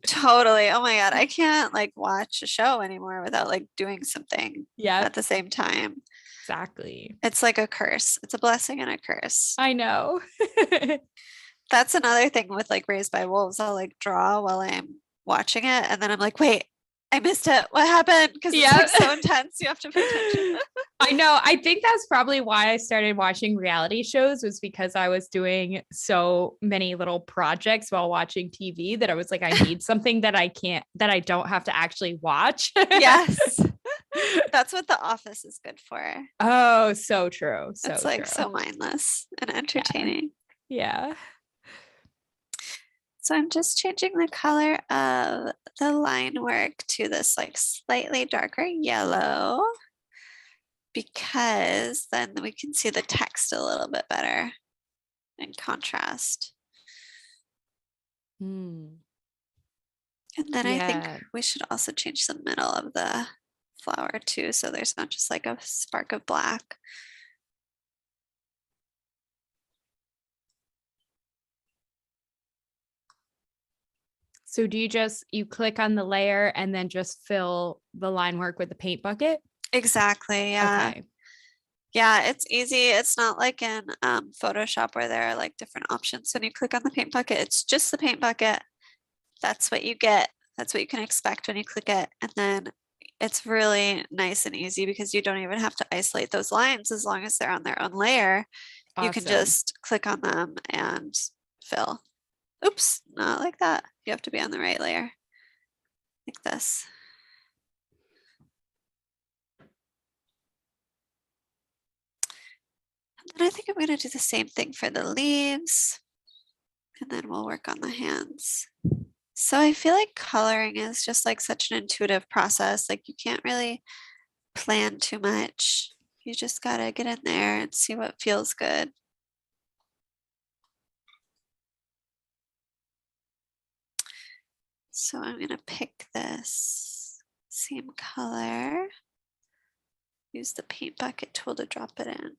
Totally. Oh my God. I can't like watch a show anymore without like doing something at the same time. Exactly. It's like a curse. It's a blessing and a curse. I know. That's another thing with like Raised by Wolves. I'll like draw while I'm watching it. And then I'm like, wait, I missed it. What happened? Because it's like so intense. You have to pay attention. I know. I think that's probably why I started watching reality shows, was because I was doing so many little projects while watching TV that I was like, I need something that I don't have to actually watch. Yes. That's what The Office is good for. Oh, so true. It's like so mindless and entertaining. Yeah. So I'm just changing the color of the line work to this like slightly darker yellow, because then we can see the text a little bit better in contrast. And then I think we should also change the middle of the flower too, so there's not just like a spark of black. So do you click on the layer and then just fill the line work with the paint bucket? Exactly. Yeah. Okay. Yeah, it's easy. It's not like in Photoshop where there are like different options. When you click on the paint bucket, it's just the paint bucket. That's what you get. That's what you can expect when you click it. And then it's really nice and easy because you don't even have to isolate those lines as long as they're on their own layer. Awesome. You can just click on them and fill. Oops, not like that. You have to be on the right layer, like this. And then I think I'm going to do the same thing for the leaves, and then we'll work on the hands. So I feel like coloring is just like such an intuitive process. Like you can't really plan too much. You just got to get in there and see what feels good. So I'm going to pick this same color, use the paint bucket tool to drop it in.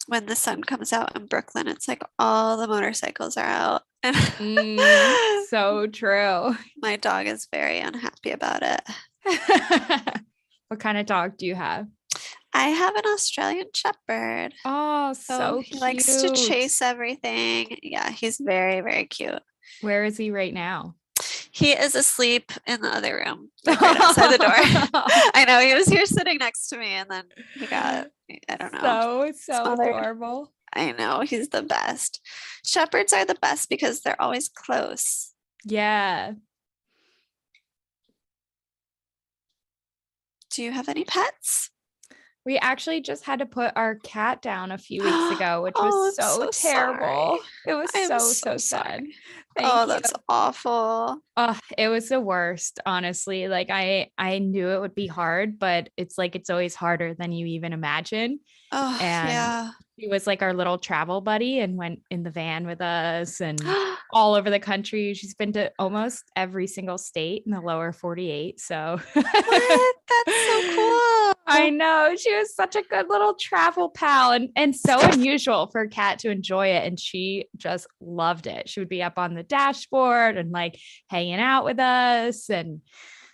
When the sun comes out in Brooklyn, it's like all the motorcycles are out. So true. My dog is very unhappy about it. What kind of dog do you have? I I have an Australian Shepherd. Oh, So so he likes to cute. chase everything. Yeah, he's very, very cute. Where is he right now? He is asleep in the other room, like right outside the door. I know, he was here sitting next to me and then he got, I don't know. So adorable. I know, he's the best. Shepherds are the best because they're always close. Yeah. Do you have any pets? We actually just had to put our cat down a few weeks ago, which was so terrible. It was so sad. Oh, that's awful. Oh, it was the worst, honestly. Like I knew it would be hard, but it's like it's always harder than you even imagine. Oh, And yeah. she was like our little travel buddy and went in the van with us and all over the country. She's been to almost every single state in the lower 48. So what? That's so cool. I know. She was such a good little travel pal and so unusual for a cat to enjoy it. And she just loved it. She would be up on the dashboard and like hanging out with us. And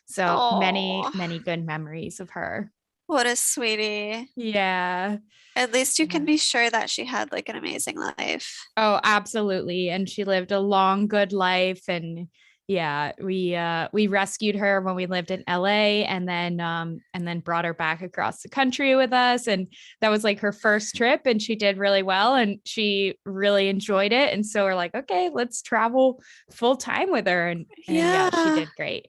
so many good memories of her. What a sweetie. Yeah. At least you can be sure that she had like an amazing life. Oh, absolutely. And she lived a long, good life. And yeah, we rescued her when we lived in LA and then brought her back across the country with us. And that was like her first trip and she did really well and she really enjoyed it. And so we're like, okay, let's travel full time with her. And yeah, she did great.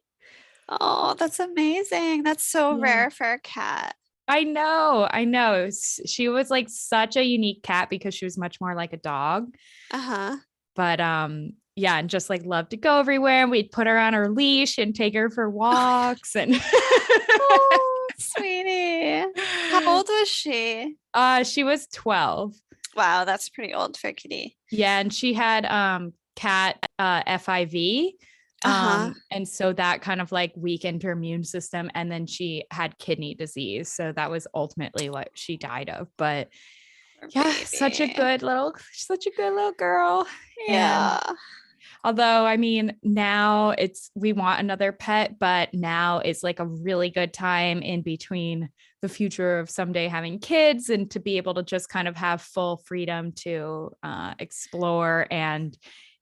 Oh, that's amazing. That's so rare for a cat. I know. She was like such a unique cat because she was much more like a dog. Uh-huh. But yeah, and just like loved to go everywhere. And we'd put her on her leash and take her for walks and oh, sweetie. How old was she? She was 12. Wow, that's pretty old for a kitty. Yeah, and she had cat FIV. And so that kind of like weakened her immune system and then she had kidney disease. So that was ultimately what she died of. But yeah, such a good little girl. Yeah. And although I mean now we want another pet, but now it's like a really good time in between the future of someday having kids and to be able to just kind of have full freedom to explore and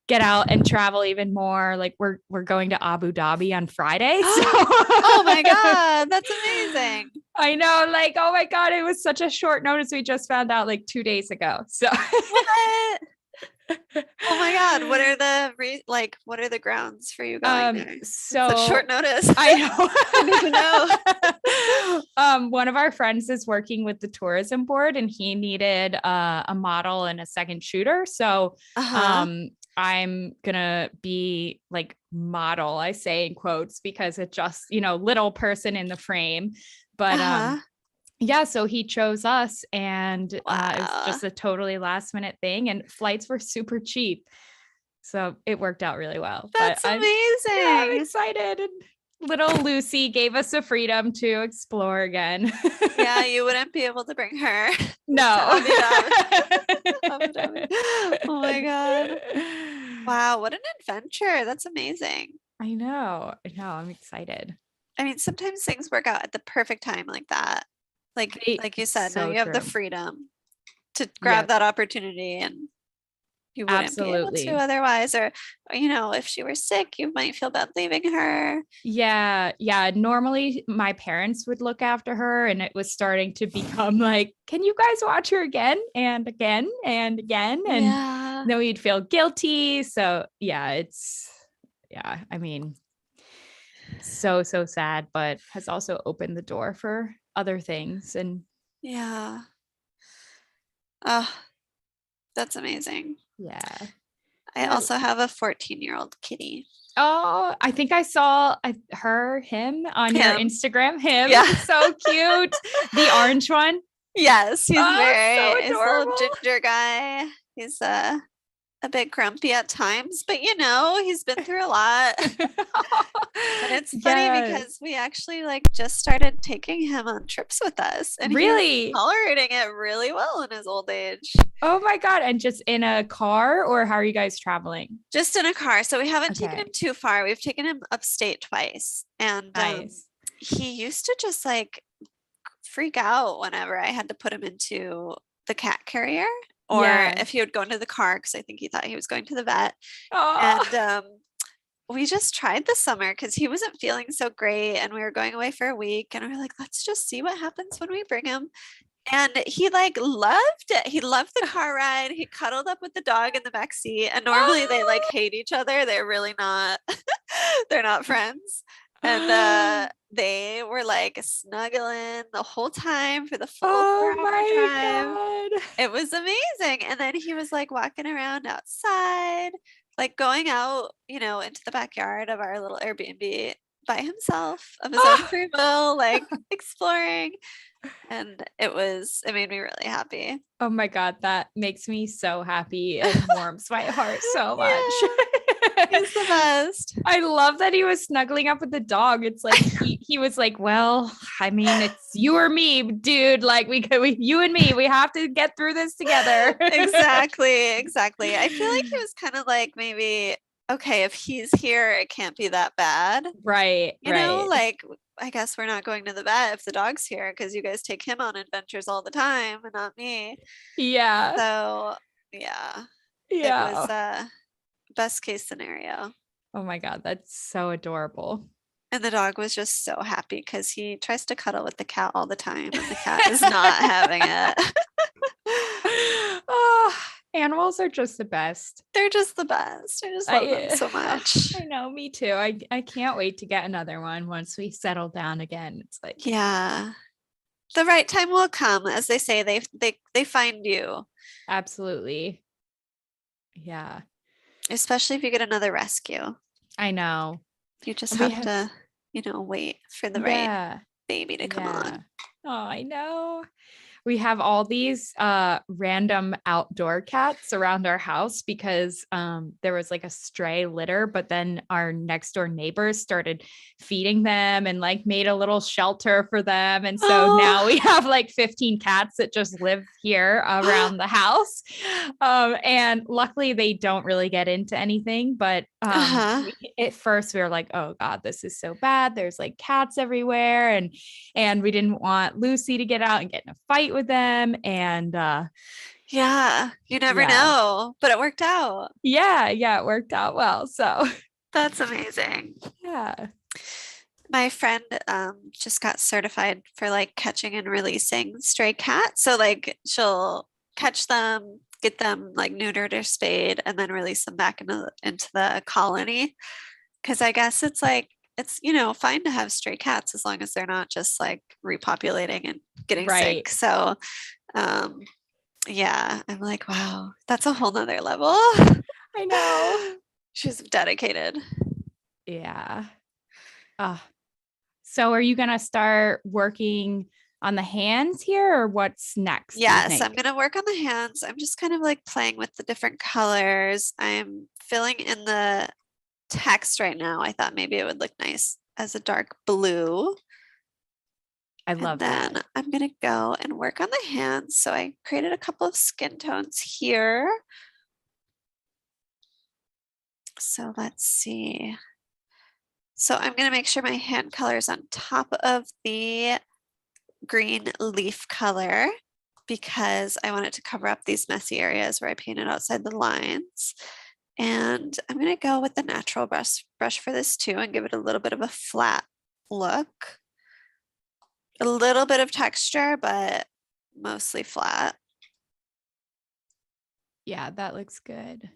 get out and travel even more. Like we're going to Abu Dhabi on Friday. So. Oh my God, that's amazing. I know, like, oh my God, it was such a short notice. We just found out like 2 days ago. So what? Oh my God, what are the grounds for you going there? So short notice. I know. I didn't know. One of our friends is working with the tourism board and he needed a model and a second shooter. So I'm gonna be like model, I say in quotes, because it just, little person in the frame. But yeah, so he chose us and it was just a totally last minute thing and flights were super cheap. So it worked out really well. That's amazing. I'm excited. And little Lucy gave us the freedom to explore again. Yeah, you wouldn't be able to bring her. No. Abu Dhabi. Oh my God. Wow, what an adventure. That's amazing. I know. I'm excited. I mean, sometimes things work out at the perfect time like that. Like you said, now you have the freedom to grab that opportunity and you wouldn't be able to otherwise. Or, if she were sick, you might feel bad leaving her. Yeah. Normally my parents would look after her and it was starting to become like, can you guys watch her again and again and again? And then we'd feel guilty. So I mean, so sad, but has also opened the door for other things. And that's amazing. Yeah. I also have a 14-year-old kitty. Oh, I think I saw him on your Instagram. So cute. The orange one. Yes, he's so he's a little ginger guy. He's a bit grumpy at times, but he's been through a lot. And it's funny because we actually just started taking him on trips with us and he's tolerating it really well in his old age. Oh my God. And just in a car, or how are you guys traveling? Just in a car. So we haven't taken him too far. We've taken him upstate twice. And he used to just freak out whenever I had to put him into the cat carrier, or Yeah. if he would go into the car, because I think he thought he was going to the vet. Oh. And we just tried this summer because he wasn't feeling so great, and we were going away for a week, and we were like, let's just see what happens when we bring him. And he like loved it. He loved the car ride. He cuddled up with the dog in the back seat. And normally they like hate each other. They're really not, they're not friends. And they were like snuggling the whole time for the full Oh 4-hour my drive. God. It was amazing. And then he was like walking around outside, like going out, into the backyard of our little Airbnb by himself, of his own free will, like exploring. And it made me really happy. Oh my God, that makes me so happy and warms my heart so much. He's the best. I love that he was snuggling up with the dog. It's like he was like, well, I mean, it's you or me, dude. Like you and me, we have to get through this together. Exactly. I feel like he was kind of like, maybe, okay, if he's here, it can't be that bad. Right. Like, I guess we're not going to the vet if the dog's here, because you guys take him on adventures all the time and not me. Yeah. So yeah. It was best case scenario. Oh my God, that's so adorable. And the dog was just so happy because he tries to cuddle with the cat all the time, and the cat is not having it. Oh, animals are just the best. They're just the best. I just love them so much. I know, me too. I can't wait to get another one once we settle down again. It's like, yeah, the right time will come, as they say. They find you. Absolutely. Yeah. Especially if you get another rescue. I know. You just have to, wait for the right baby to come on. Oh, I know. We have all these random outdoor cats around our house because there was like a stray litter, but then our next door neighbors started feeding them and like made a little shelter for them. And so now we have like 15 cats that just live here around the house. And luckily they don't really get into anything, but at first we were like, oh God, this is so bad. There's like cats everywhere. And we didn't want Lucy to get out and get in a fight with them. And yeah, you never know, but it worked out. Yeah, it worked out well. So that's amazing. Yeah. My friend just got certified for like catching and releasing stray cats. So like she'll catch them, get them like neutered or spayed, and then release them back into the colony. Because I guess it's like, it's, fine to have stray cats as long as they're not just like repopulating and getting sick. So yeah, I'm like, wow, that's a whole nother level. I know. She's dedicated. Yeah. So are you going to start working on the hands here, or what's next? Yes, I'm going to work on the hands. I'm just kind of like playing with the different colors. I'm filling in the text right now. I thought maybe it would look nice as a dark blue. I love that. Then I'm going to go and work on the hands. So I created a couple of skin tones here. So let's see. So I'm going to make sure my hand color is on top of the green leaf color, because I want it to cover up these messy areas where I painted outside the lines. And I'm going to go with the natural brush for this too, and give it a little bit of a flat look. A little bit of texture, but mostly flat. Yeah, that looks good.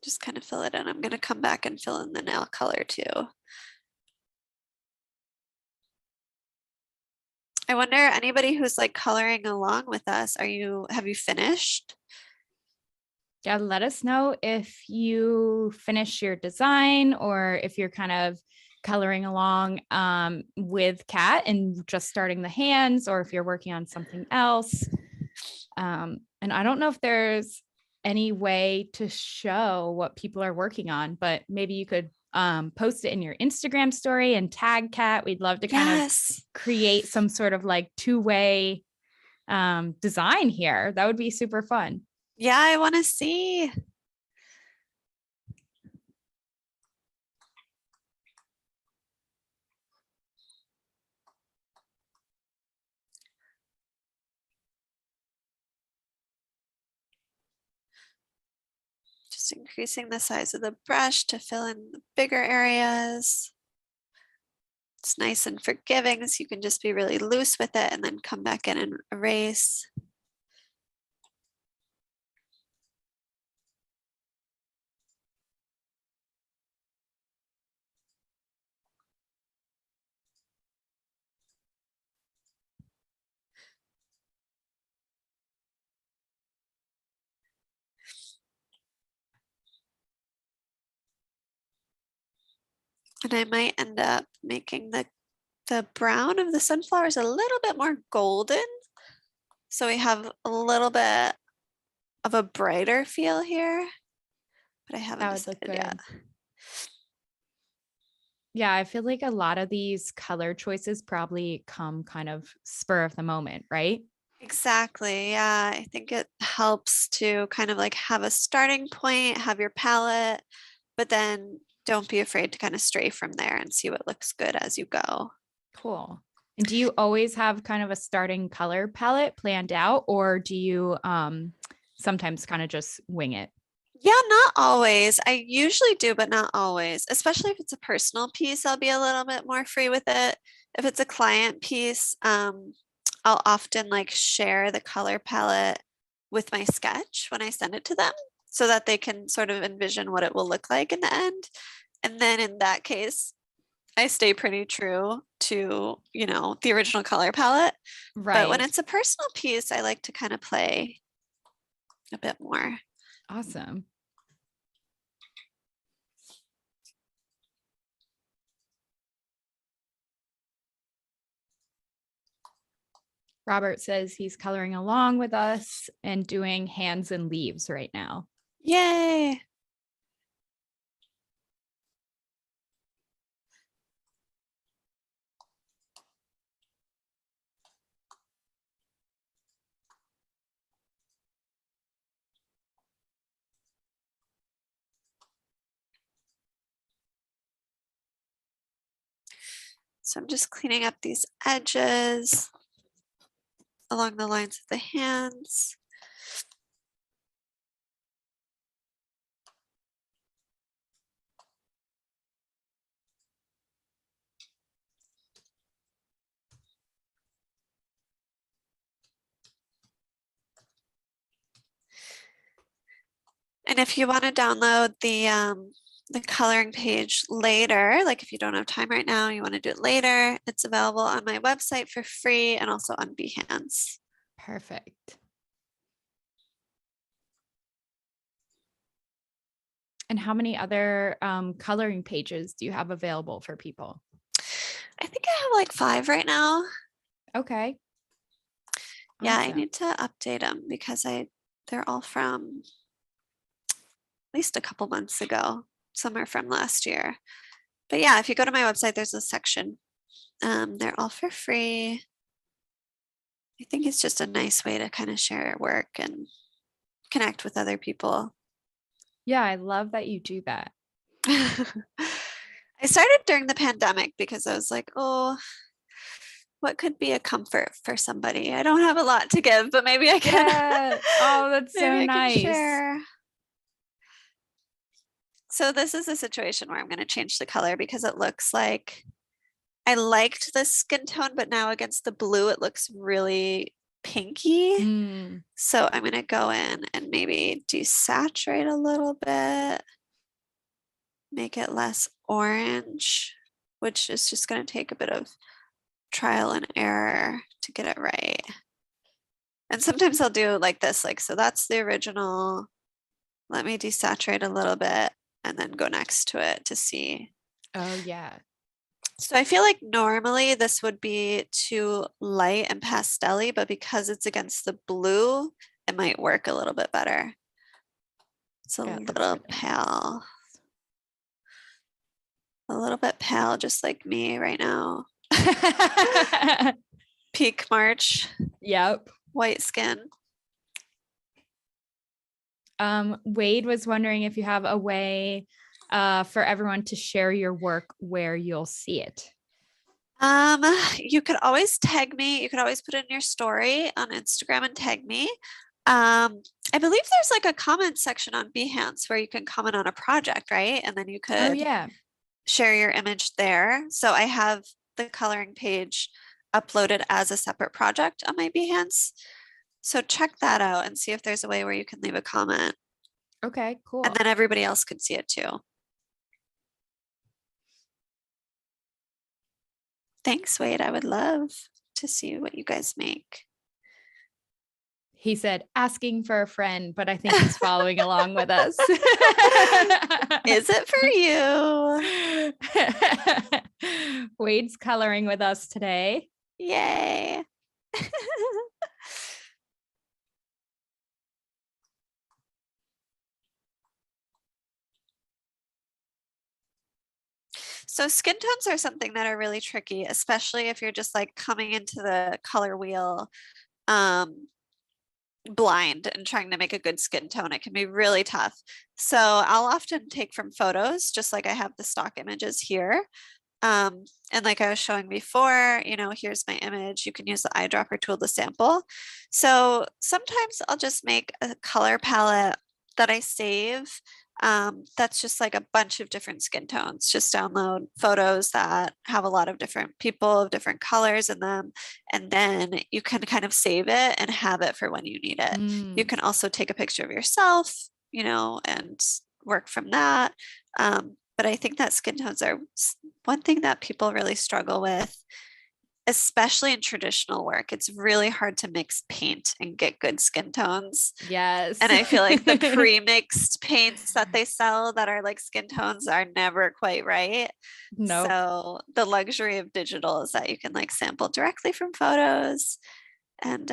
Just kind of fill it in. I'm going to come back and fill in the nail color too. I wonder, anybody who's like coloring along with us, have you finished? Yeah, let us know if you finish your design, or if you're kind of coloring along with Kat and just starting the hands, or if you're working on something else. And I don't know if there's any way to show what people are working on, but maybe you could post it in your Instagram story and tag Kat. We'd love to kind of create some sort of like two-way design here. That would be super fun. Yeah, I want to see. Just increasing the size of the brush to fill in the bigger areas. It's nice and forgiving, so you can just be really loose with it and then come back in and erase. And I might end up making the brown of the sunflowers a little bit more golden. So we have a little bit of a brighter feel here, but I haven't decided yet. Yeah, I feel like a lot of these color choices probably come kind of spur of the moment, right? Exactly. Yeah, I think it helps to kind of like have a starting point, have your palette, but then don't be afraid to kind of stray from there and see what looks good as you go. Cool. And do you always have kind of a starting color palette planned out, or do you sometimes kind of just wing it? Yeah, not always. I usually do, but not always. Especially if it's a personal piece, I'll be a little bit more free with it. If it's a client piece, I'll often like share the color palette with my sketch when I send it to them so that they can sort of envision what it will look like in the end. And then in that case, I stay pretty true to, the original color palette. But when Right. it's a personal piece, I like to kind of play a bit more. Awesome. Robert says he's coloring along with us and doing hands and leaves right now. Yay. So I'm just cleaning up these edges along the lines of the hands. And if you want to download the coloring page later, like if you don't have time right now, you want to do it later, it's available on my website for free and also on Behance. Perfect. And how many other coloring pages do you have available for people? I think I have like 5 right now. Okay. Yeah, I Awesome. need to update them because they're all from at least a couple months ago. Some are from last year. But yeah, if you go to my website, there's a section. They're all for free. I think it's just a nice way to kind of share work and connect with other people. Yeah, I love that you do that. I started during the pandemic because I was like, oh, what could be a comfort for somebody? I don't have a lot to give, but maybe I can. Yeah. Oh, that's so maybe I can nice. share. So this is a situation where I'm going to change the color because it looks like I liked the skin tone, but now against the blue, it looks really pinky. Mm. So I'm going to go in and maybe desaturate a little bit, make it less orange, which is just going to take a bit of trial and error to get it right. And sometimes I'll do like this, like, so that's the original. Let me desaturate a little bit and then go next to it to see. Oh, yeah. So I feel like normally this would be too light and pastel-y, but because it's against the blue, it might work a little bit better. It's a little really pale. A little bit pale, just like me right now. Peak March. Yep. White skin. Wade was wondering if you have a way for everyone to share your work where you'll see it. You could always tag me. You could always put it in your story on Instagram and tag me. I believe there's like a comment section on Behance where you can comment on a project, right? And then you Oh could yeah. share your image there. So I have the coloring page uploaded as a separate project on my Behance. So check that out and see if there's a way where you can leave a comment. Okay, And cool. then everybody else could see it too. Thanks, Wade. I would love to see what you guys make. He said, asking for a friend, but I think he's following along with us. Is it for you? Wade's coloring with us today. Yay. So skin tones are something that are really tricky, especially if you're just like coming into the color wheel blind and trying to make a good skin tone. It can be really tough. So I'll often take from photos, just like I have the stock images here. And like I was showing before, here's my image. You can use the eyedropper tool to sample. So sometimes I'll just make a color palette that I save. That's just like a bunch of different skin tones. Just download photos that have a lot of different people of different colors in them. And then you can kind of save it and have it for when you need it. You can also take a picture of yourself, and work from that. But I think that skin tones are one thing that people really struggle with, especially in traditional work. It's really hard to mix paint and get good skin tones. Yes. And I feel like the pre-mixed paints that they sell that are like skin tones are never quite right. No. So the luxury of digital is that you can like sample directly from photos and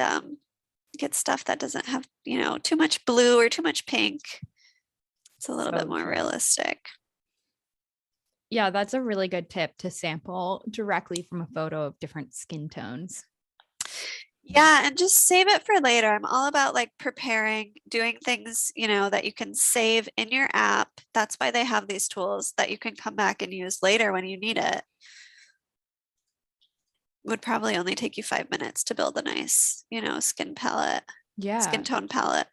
get stuff that doesn't have, too much blue or too much pink. It's a little bit more realistic. Yeah, that's a really good tip, to sample directly from a photo of different skin tones. Yeah, and just save it for later. I'm all about like preparing, doing things, that you can save in your app. That's why they have these tools that you can come back and use later when you need it. Would probably only take you 5 minutes to build a nice, skin palette. Yeah. Skin tone palette.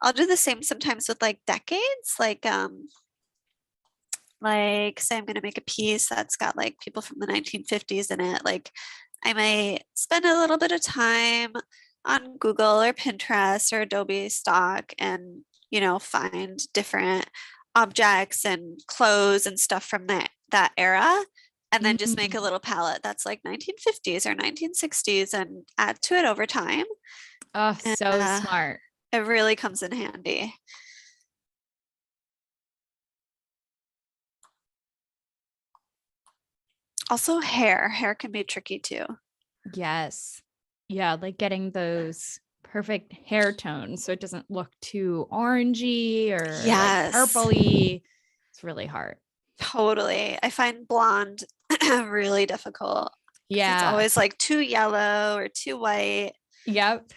I'll do the same sometimes with like decades, like say I'm going to make a piece that's got like people from the 1950s in it. Like I might spend a little bit of time on Google or Pinterest or Adobe stock and, find different objects and clothes and stuff from that era. And then just make a little palette that's like 1950s or 1960s and add to it over time. Oh, so smart. It really comes in handy. Also hair can be tricky too. Yes. Yeah, like getting those perfect hair tones so it doesn't look too orangey or like purpley. It's really hard. Totally. I find blonde really difficult. Yeah. It's always like too yellow or too white. Yep.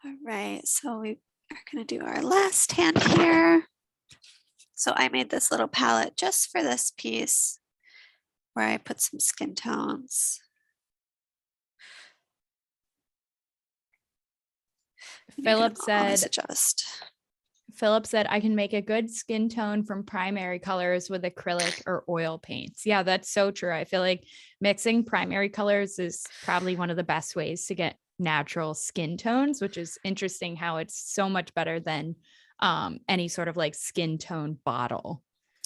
All right, so we are going to do our last hand here. So I made this little palette just for this piece where I put some skin tones. Philip said, I can make a good skin tone from primary colors with acrylic or oil paints. Yeah, that's so true. I feel like mixing primary colors is probably one of the best ways to get natural skin tones, which is interesting how it's so much better than any sort of like skin tone bottle.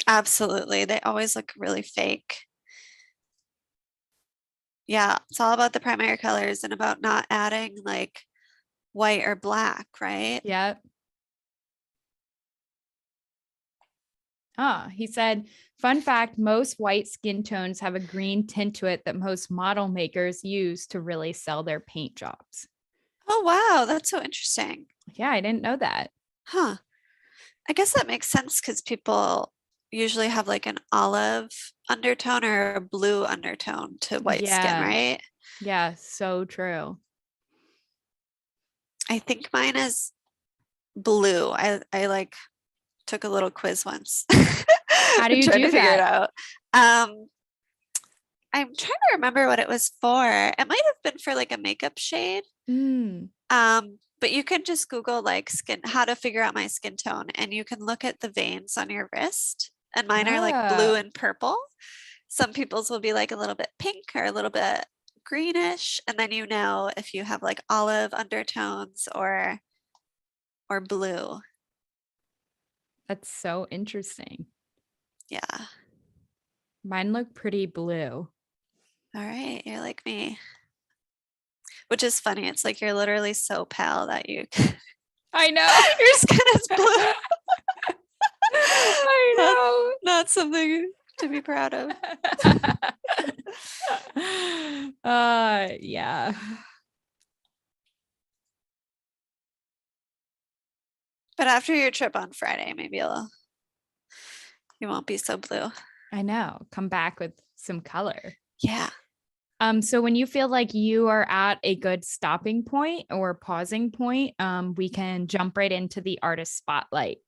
Absolutely. They always look really fake. Yeah, it's all about the primary colors and about not adding like white or black, right? Yep. He said, fun fact, most white skin tones have a green tint to it that most model makers use to really sell their paint jobs. Oh, wow. That's so interesting. Yeah, I didn't know that. Huh. I guess that makes sense because people usually have like an olive undertone or a blue undertone to white skin, right? Yeah, so true. I think mine is blue. I like took a little quiz once. How do you tried do to figure it that? out. I'm trying to remember what it was for. It might have been for like a makeup shade. But you can just Google like how to figure out my skin tone, and you can look at the veins on your wrist. And mine are like blue Oh, and purple. Some people's will be like a little bit pink or a little bit greenish. And then you know if you have like olive undertones or blue. that's so interesting. Yeah. Mine look pretty blue. All right. You're like me. Which is funny. It's like you're literally so pale that you I know. your skin is blue. I know. Not something to be proud of. Yeah. But after your trip on Friday, maybe you won't be so blue. I know. Come back with some color. Yeah. So when you feel like you are at a good stopping point or pausing point, we can jump right into the artist spotlight.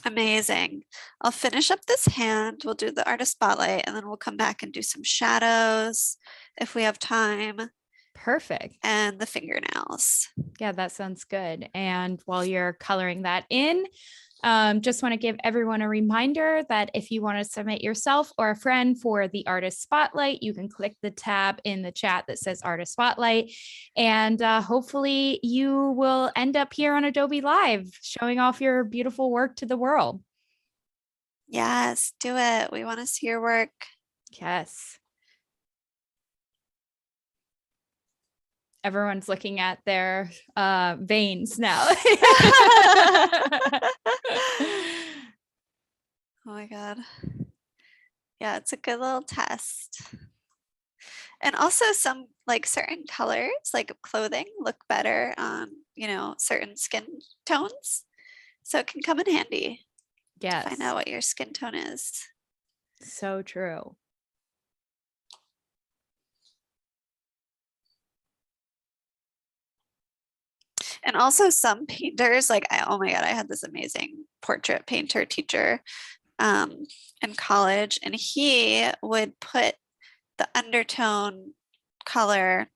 Amazing. I'll finish up this hand. We'll do the artist spotlight, and then we'll come back and do some shadows if we have time, Perfect. and the fingernails. Yeah, that sounds good. And while you're coloring that in, just want to give everyone a reminder that if you want to submit yourself or a friend for the artist spotlight, you can click the tab in the chat that says artist spotlight. And hopefully you will end up here on Adobe Live showing off your beautiful work to the world. Yes, do it. We want to see your work. Yes. Everyone's looking at their veins now. Oh my God. Yeah, it's a good little test. And also some like certain colors, like clothing, look better on, certain skin tones. So it can come in handy to Yes. find out what your skin tone is. So true. And also some painters, like oh my God, I had this amazing portrait painter teacher in college, and he would put the undertone color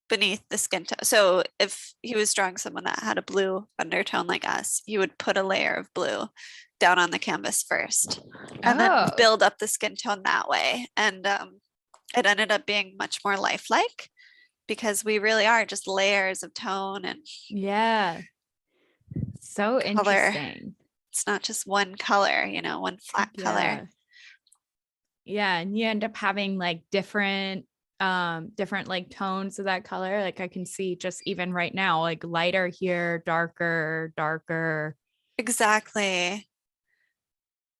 beneath the skin tone. So if he was drawing someone that had a blue undertone like us, he would put a layer of blue down on the canvas first and then build up the skin tone that way. And it ended up being much more lifelike because we really are just layers of tone and yeah. So color. interesting. It's not just one color, one flat color. Yeah. And you end up having like different like tones of that color. Like I can see just even right now, like lighter here, darker. Exactly.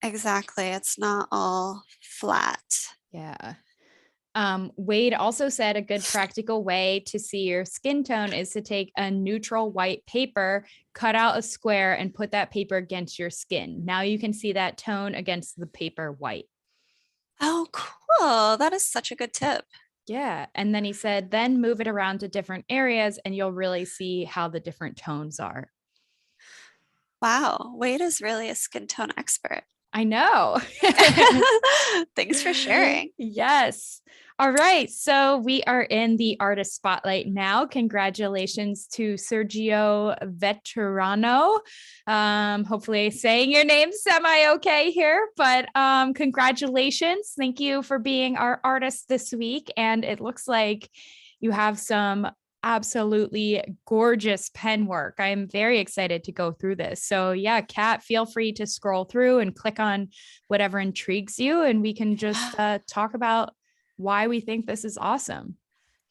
It's not all flat. Yeah. Wade also said a good practical way to see your skin tone is to take a neutral white paper, cut out a square, and put that paper against your skin. Now you can see that tone against the paper white. Oh, cool. That is such a good tip. Yeah. And then he said, then move it around to different areas and you'll really see how the different tones are. Wow. Wade is really a skin tone expert. I know. Thanks for sharing. Yes. All right. So we are in the artist spotlight now. Congratulations to Sérgio Veterano. Hopefully saying your name semi-okay here, but congratulations. Thank you for being our artist this week. And it looks like you have some absolutely gorgeous pen work. I'm very excited to go through this. So yeah, Kat, feel free to scroll through and click on whatever intrigues you, and we can just talk about why we think this is awesome.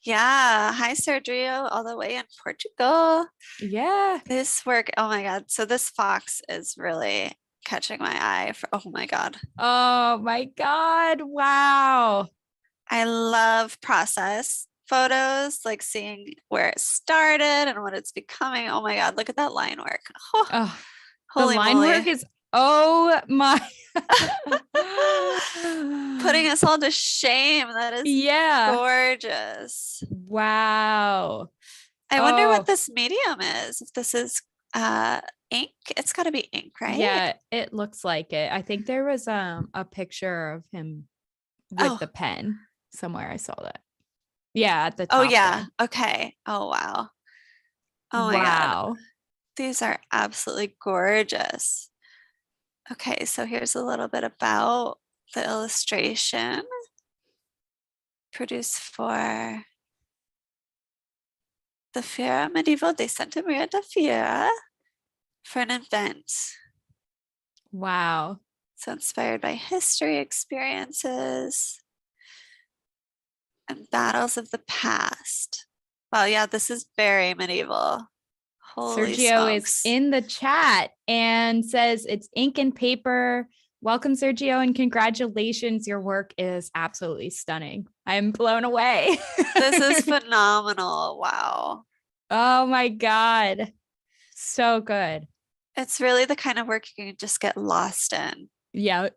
Yeah. Hi, Sérgio, all the way in Portugal. Yeah. This work, oh my God. So this fox is really catching my eye. Oh my God. Oh my God. Wow. I love process photos, like seeing where it started and what it's becoming. Oh my God, look at that line work. Oh, the line moly. work is, oh my. Putting us all to shame. That is gorgeous. Wow. I wonder what this medium is. If this is ink, it's got to be ink, right? Yeah, it looks like it. I think there was a picture of him with the pen. somewhere. I saw that. Yeah, at the Oh top. yeah. There. Okay. Oh wow. Oh my God. Wow. These are absolutely gorgeous. Okay, so here's a little bit about the illustration produced for the Feira Medieval de Santa Maria da Feira for an event. Wow. So inspired by history, experiences, and battles of the past. Wow, yeah, this is very medieval. Holy Sergio is smokes. in the chat and says it's ink and paper. Welcome, Sergio, and congratulations. Your work is absolutely stunning. I'm blown away. This is phenomenal. Wow. Oh my God. So good. It's really the kind of work you can just get lost in. Yeah.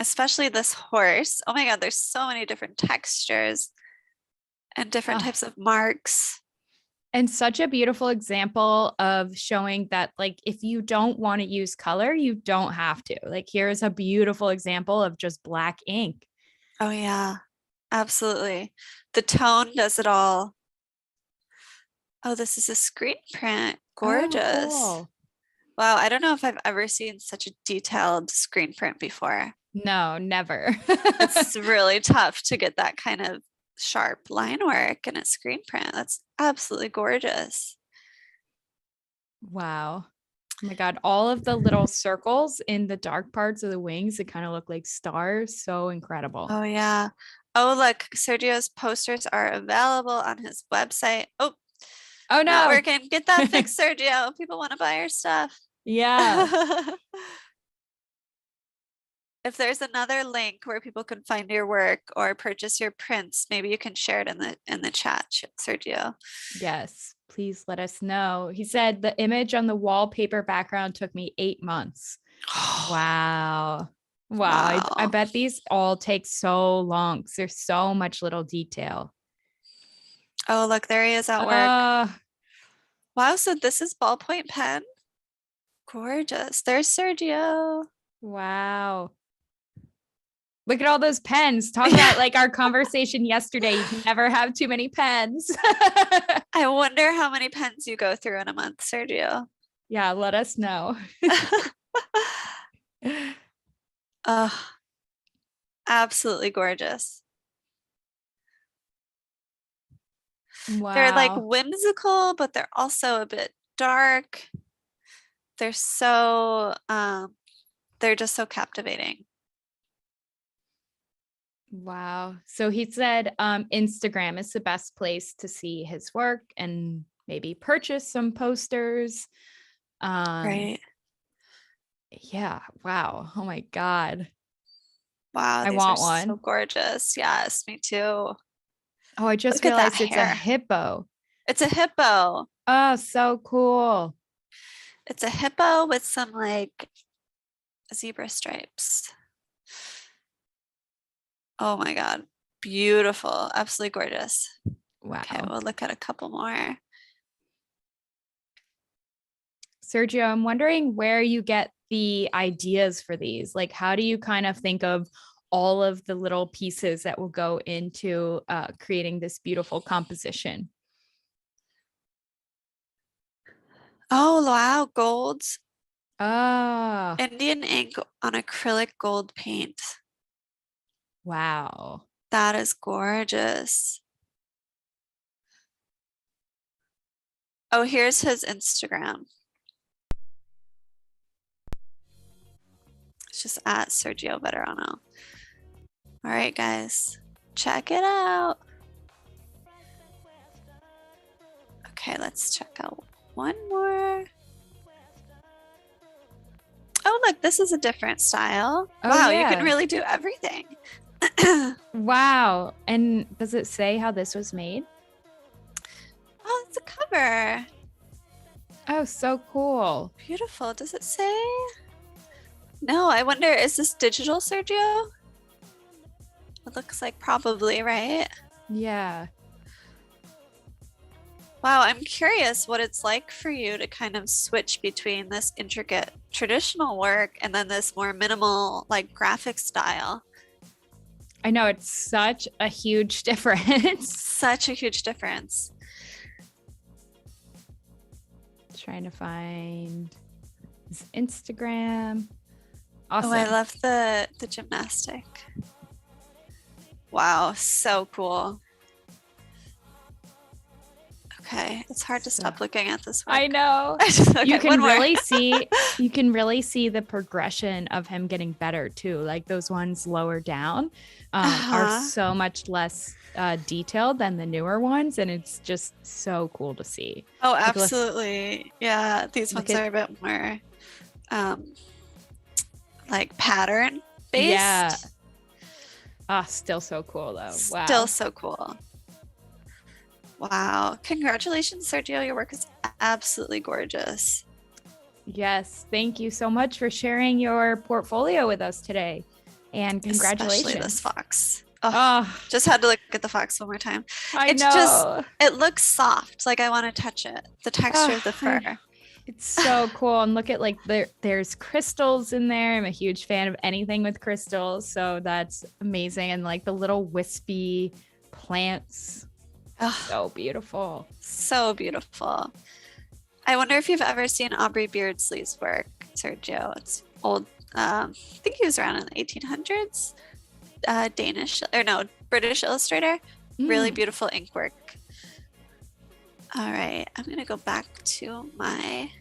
Especially this horse. Oh my God, there's so many different textures and different types of marks. And such a beautiful example of showing that, like, if you don't want to use color, you don't have to. Like, here's a beautiful example of just black ink. Oh yeah, absolutely. The tone does it all. Oh, this is a screen print. Gorgeous. Oh, cool. Wow, I don't know if I've ever seen such a detailed screen print before. No, never. It's really tough to get that kind of sharp line work in a screen print. That's absolutely gorgeous. Wow. Oh my God. All of the little circles in the dark parts of the wings that kind of look like stars. So incredible. Oh yeah. Oh look, Sergio's posters are available on his website. Oh, Oh no. not working. Get that fixed, Sergio. People want to buy your stuff. Yeah. If there's another link where people can find your work or purchase your prints, maybe you can share it in the chat, Sergio. Yes. Please let us know. He said the image on the wallpaper background took me 8 months. Wow. Wow. I Wow. bet these all take so long because there's so much little detail. Oh, look, there he is at work. Wow, so this is ballpoint pen. Gorgeous. There's Sergio. Wow. Look at all those pens. Talk about like our conversation yesterday. You can never have too many pens. I wonder how many pens you go through in a month, Sergio. Yeah, let us know. Absolutely gorgeous. Wow. They're like whimsical, but they're also a bit dark. They're so, they're just so captivating. Wow. So he said Instagram is the best place to see his work and maybe purchase some posters. Right. Yeah. Wow. Oh my God. Wow. I These want are one. so gorgeous. Yes, me too. Oh, I just Look at that realized it's a hair. hippo. It's a hippo. Oh, so cool. It's a hippo with some like zebra stripes. Oh my God. Beautiful. Absolutely gorgeous. Wow. Okay, we'll look at a couple more. Sergio, I'm wondering where you get the ideas for these. Like, how do you kind of think of all of the little pieces that will go into creating this beautiful composition? Oh, wow. Golds. Ah, Indian ink on acrylic gold paint. wow. That is gorgeous. Oh, here's his Instagram. It's just at Sergio Veterano. All right, guys, check it out. Okay, let's check out one more. Oh, look, this is a different style. Oh, wow, yeah. You can really do everything. Wow. And does it say how this was made? Oh, it's a cover. Oh, so cool. Beautiful. Does it say? No, I wonder, is this digital, Sergio? It looks like probably, right? Yeah. Wow, I'm curious what it's like for you to kind of switch between this intricate traditional work and then this more minimal like graphic style. I know, it's such a huge difference. Such a huge difference. Trying to find his Instagram. Awesome. Oh, I love the gymnastic. Wow, so cool. Okay, it's hard to stop looking at this one. I know. Okay, you can really see the progression of him getting better too. Like those ones lower down are so much less detailed than the newer ones, and it's just so cool to see. Oh, absolutely. Yeah, these ones are a bit more like pattern based. Yeah. Still so cool though. Wow. Still so cool. Wow. Congratulations, Sergio. Your work is absolutely gorgeous. Yes. Thank you so much for sharing your portfolio with us today. And congratulations. Especially this fox. Just had to look at the fox one more time. It looks soft. Like I want to touch it. The texture of the fur. It's so cool. And look at like there's crystals in there. I'm a huge fan of anything with crystals. So that's amazing. And like the little wispy plants. So beautiful. So beautiful. I wonder if you've ever seen Aubrey Beardsley's work, Sergio. It's old. I think he was around in the 1800s. British illustrator. Really beautiful ink work. All right, I'm gonna go back to my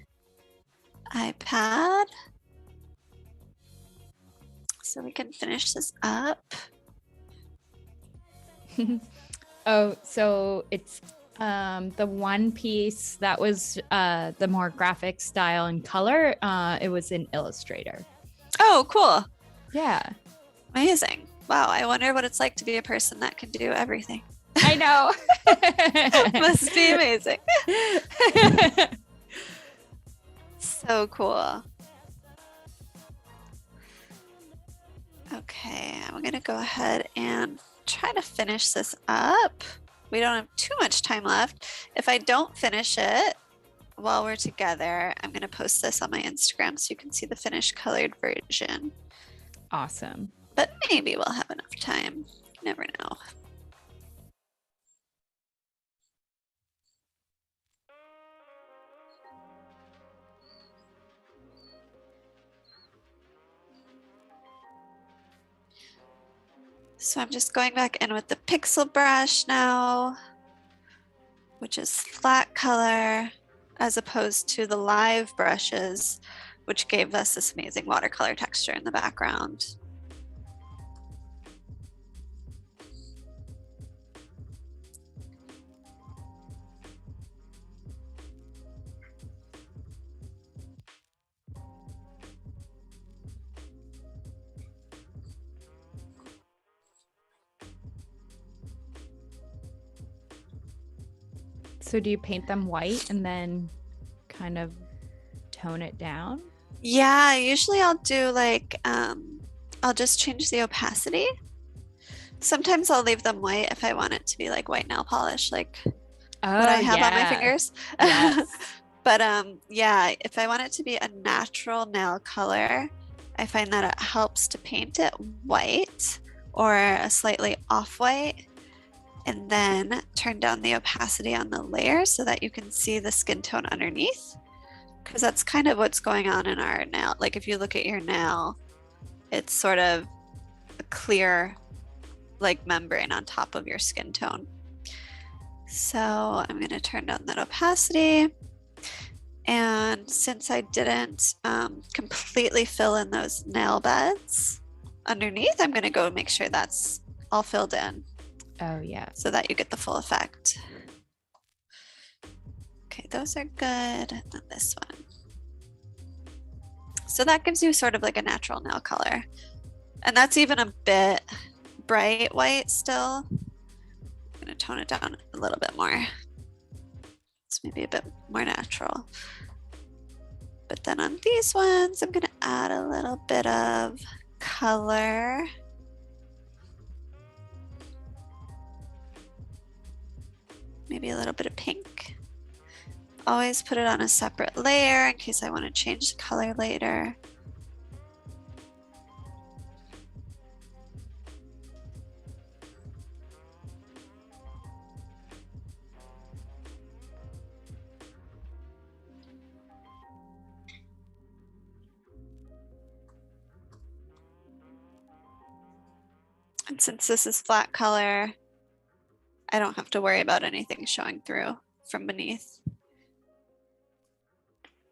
iPad so we can finish this up. So it's the one piece that was the more graphic style and color. It was in Illustrator. Oh, cool. Yeah. Amazing. Wow, I wonder what it's like to be a person that can do everything. I know. Must be amazing. So cool. Okay, I'm gonna go ahead and try to finish this up. We don't have too much time left. If I don't finish it while we're together, I'm gonna post this on my Instagram so you can see the finished colored version. Awesome. But maybe we'll have enough time. You never know. So I'm just going back in with the pixel brush now, which is flat color, as opposed to the live brushes, which gave us this amazing watercolor texture in the background. So do you paint them white and then kind of tone it down? Yeah, usually I'll do like, I'll just change the opacity. Sometimes I'll leave them white if I want it to be like white nail polish, like what I have on my fingers. Yes. But yeah, if I want it to be a natural nail color, I find that it helps to paint it white or a slightly off-white, and then turn down the opacity on the layer so that you can see the skin tone underneath. Because that's kind of what's going on in our nail. Like if you look at your nail, it's sort of a clear like membrane on top of your skin tone. So I'm gonna turn down that opacity. And since I didn't completely fill in those nail beds underneath, I'm gonna go make sure that's all filled in. Oh yeah. So that you get the full effect. Okay, those are good. And then this one. So that gives you sort of like a natural nail color. And that's even a bit bright white still. I'm gonna tone it down a little bit more. It's maybe a bit more natural. But then on these ones, I'm gonna add a little bit of color. Maybe a little bit of pink. Always put it on a separate layer in case I want to change the color later. And since this is flat color, I don't have to worry about anything showing through from beneath.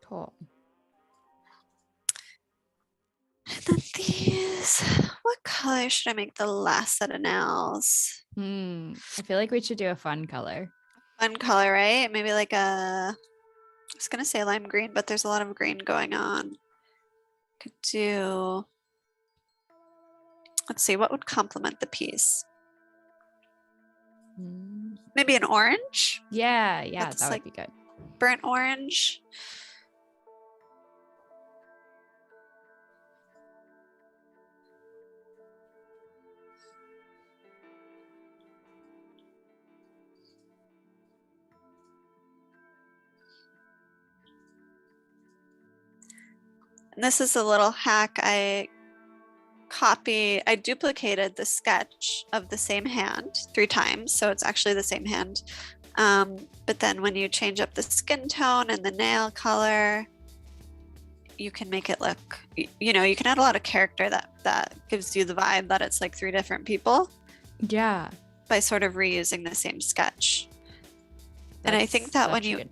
Cool. And then these, what color should I make the last set of nails? I feel like we should do a fun color. Fun color, right? Maybe like I was gonna say lime green, but there's a lot of green going on. Could do, let's see, what would complement the piece? Maybe an orange? Yeah, That's that would like be good. burnt orange. And this is a little hack. I duplicated the sketch of the same hand 3 times, so it's actually the same hand. But then when you change up the skin tone and the nail color, you can make it look, you know, you can add a lot of character that gives you the vibe that it's like 3 different people. Yeah. By sort of reusing the same sketch. And I think that when you,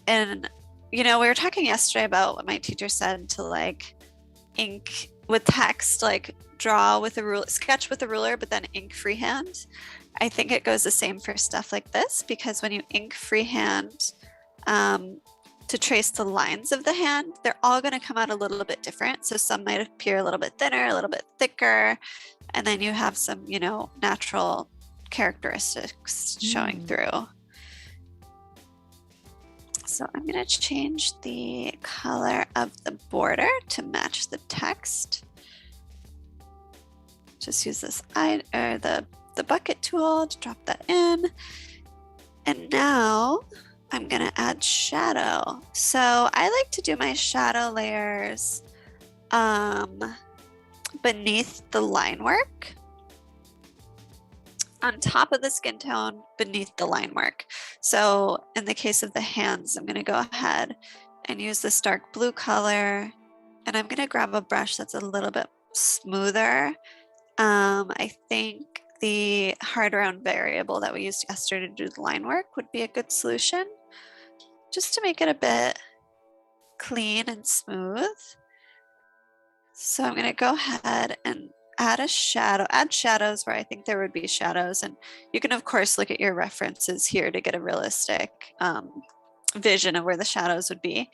and you know, we were talking yesterday about what my teacher said to like ink with text, like draw with a ruler, sketch with a ruler, but then ink freehand. I think it goes the same for stuff like this, because when you ink freehand to trace the lines of the hand, they're all going to come out a little bit different. So some might appear a little bit thinner, a little bit thicker, and then you have some, you know, natural characteristics showing through. So I'm going to change the color of the border to match the text. Just use this the bucket tool to drop that in. And now I'm going to add shadow. So I like to do my shadow layers beneath the line work, on top of the skin tone, beneath the line work. So in the case of the hands, I'm going to go ahead and use this dark blue color, and I'm going to grab a brush that's a little bit smoother. I think the hard round variable that we used yesterday to do the line work would be a good solution, just to make it a bit clean and smooth. So I'm going to go ahead and add a shadow, add shadows where I think there would be shadows. And you can of course look at your references here to get a realistic vision of where the shadows would be.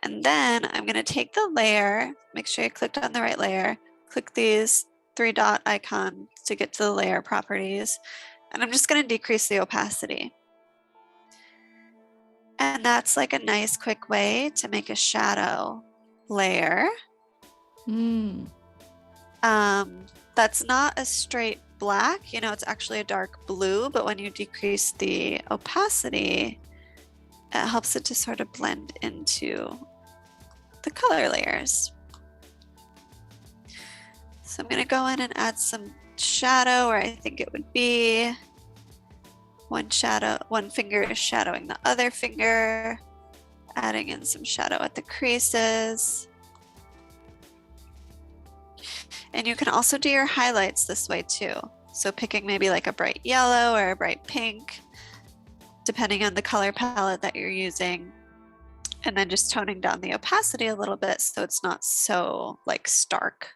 And then I'm going to take the layer, make sure you clicked on the right layer, click these 3 dot icons to get to the layer properties. And I'm just going to decrease the opacity. And that's like a nice quick way to make a shadow layer. That's not a straight black, you know, it's actually a dark blue, but when you decrease the opacity, it helps it to sort of blend into the color layers. So I'm going to go in and add some shadow where I think it would be. One finger is shadowing the other finger, adding in some shadow at the creases. And you can also do your highlights this way too. So picking maybe like a bright yellow or a bright pink, depending on the color palette that you're using. And then just toning down the opacity a little bit so it's not so like stark.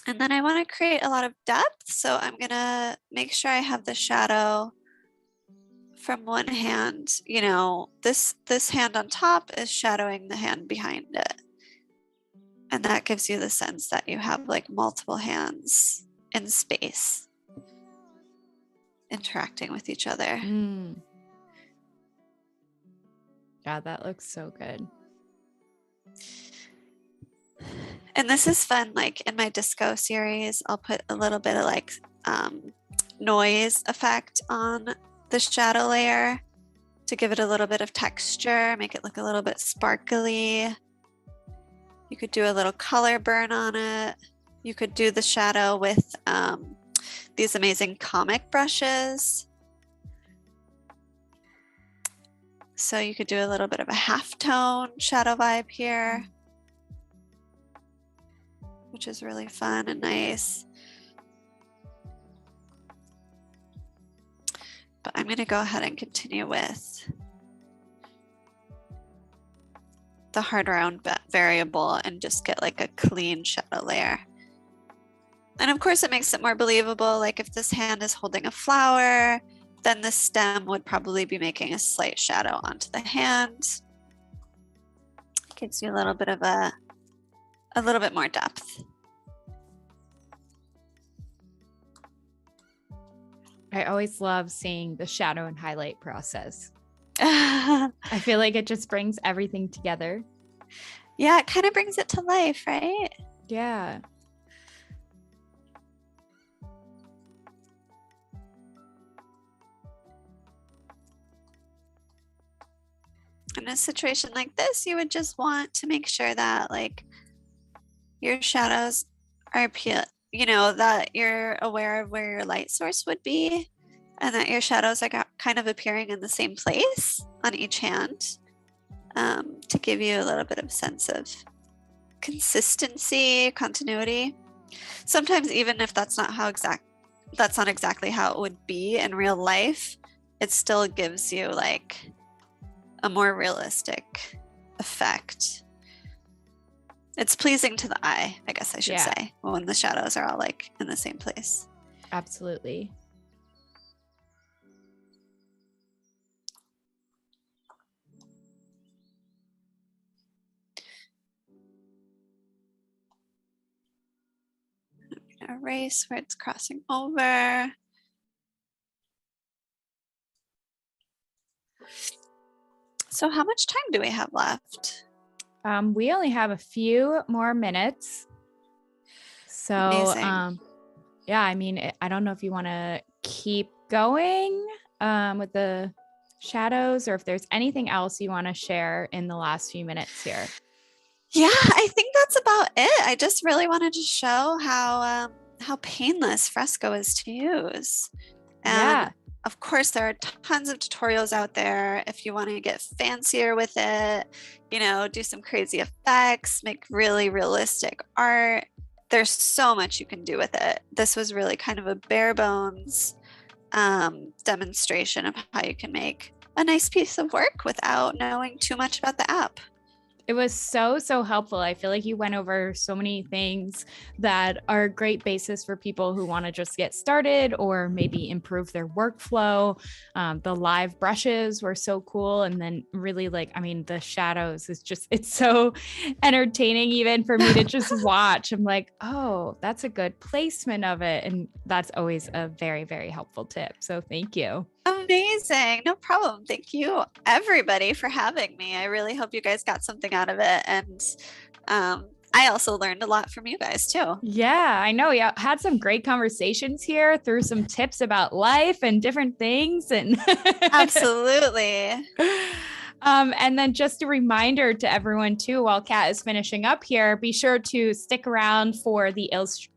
And then I want to create a lot of depth. So I'm gonna make sure I have the shadow from one hand, you know, this hand on top is shadowing the hand behind it. And that gives you the sense that you have like multiple hands in space interacting with each other. Yeah, that looks so good. And this is fun, like in my disco series, I'll put a little bit of like noise effect on the shadow layer to give it a little bit of texture, make it look a little bit sparkly. You could do a little color burn on it. You could do the shadow with these amazing comic brushes. So you could do a little bit of a halftone shadow vibe here. which is really fun and nice. But I'm going to go ahead and continue with the hard round variable and just get like a clean shadow layer. And of course it makes it more believable. Like if this hand is holding a flower, then the stem would probably be making a slight shadow onto the hand. Gives you a little bit of a little bit more depth. I always love seeing the shadow and highlight process. I feel like it just brings everything together. Yeah, it kind of brings it to life, right? Yeah. In a situation like this, you would just want to make sure that like your shadows are that you're aware of where your light source would be, and that your shadows are kind of appearing in the same place on each hand, to give you a little bit of sense of consistency, continuity. Sometimes even if that's not exactly how it would be in real life, it still gives you like a more realistic effect. It's pleasing to the eye, I guess I should say, when the shadows are all like in the same place. Absolutely. I'm gonna erase where it's crossing over. So how much time do we have left? We only have a few more minutes. So, yeah, I mean, I don't know if you want to keep going with the shadows, or if there's anything else you want to share in the last few minutes here. Yeah, I think that's about it. I just really wanted to show how painless Fresco is to use. And of course, there are tons of tutorials out there if you want to get fancier with it, do some crazy effects, make really realistic art. There's so much you can do with it. This was really kind of a bare bones demonstration of how you can make a nice piece of work without knowing too much about the app. It was so helpful. I feel like you went over so many things that are a great basis for people who want to just get started or maybe improve their workflow. The live brushes were so cool. And then really the shadows is just, it's so entertaining even for me to just watch. I'm like, oh, that's a good placement of it. And that's always a very, very helpful tip. So thank you. Amazing. No problem. Thank you, everybody, for having me. I really hope you guys got something out of it. And I also learned a lot from you guys, too. Yeah, I know. Yeah, had some great conversations here, through some tips about life and different things. And absolutely. And then just a reminder to everyone too, while Kat is finishing up here, be sure to stick around for the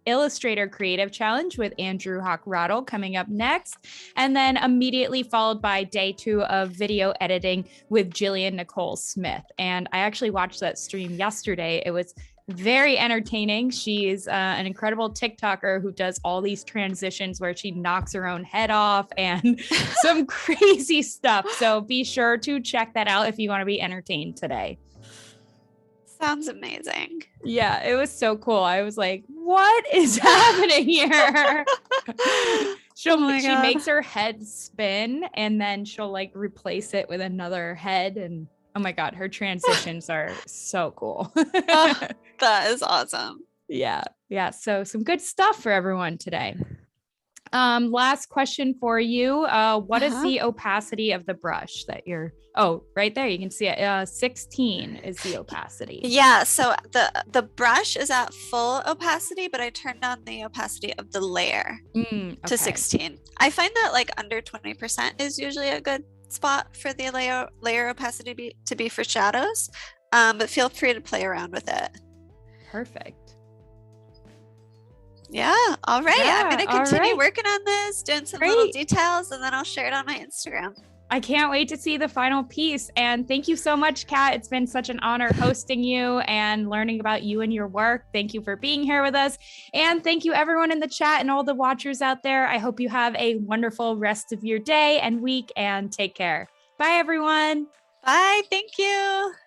Illustrator Creative Challenge with Andrew Hawk-Rattle coming up next. And then immediately followed by day 2 of video editing with Jillian Nicole Smith. And I actually watched that stream yesterday. It was very entertaining. She's an incredible TikToker who does all these transitions where she knocks her own head off and some crazy stuff. So be sure to check that out if you want to be entertained today. Sounds amazing. Yeah, it was so cool. I was like, what is happening here? She makes her head spin and then she'll like replace it with another head. And oh my God, her transitions are so cool. That is awesome. Yeah. So some good stuff for everyone today. Last question for you. What is the opacity of the brush that right there, you can see it. 16 is the opacity. Yeah, so the brush is at full opacity, but I turned on the opacity of the layer to 16. I find that like under 20% is usually a good spot for the layer opacity to be for shadows, but feel free to play around with it. Perfect. Yeah, all right. I'm going to continue working on this, doing some little details, and then I'll share it on my Instagram. I can't wait to see the final piece. And thank you so much, Kat. It's been such an honor hosting you and learning about you and your work. Thank you for being here with us. And thank you, everyone in the chat and all the watchers out there. I hope you have a wonderful rest of your day and week, and take care. Bye, everyone. Bye. Thank you.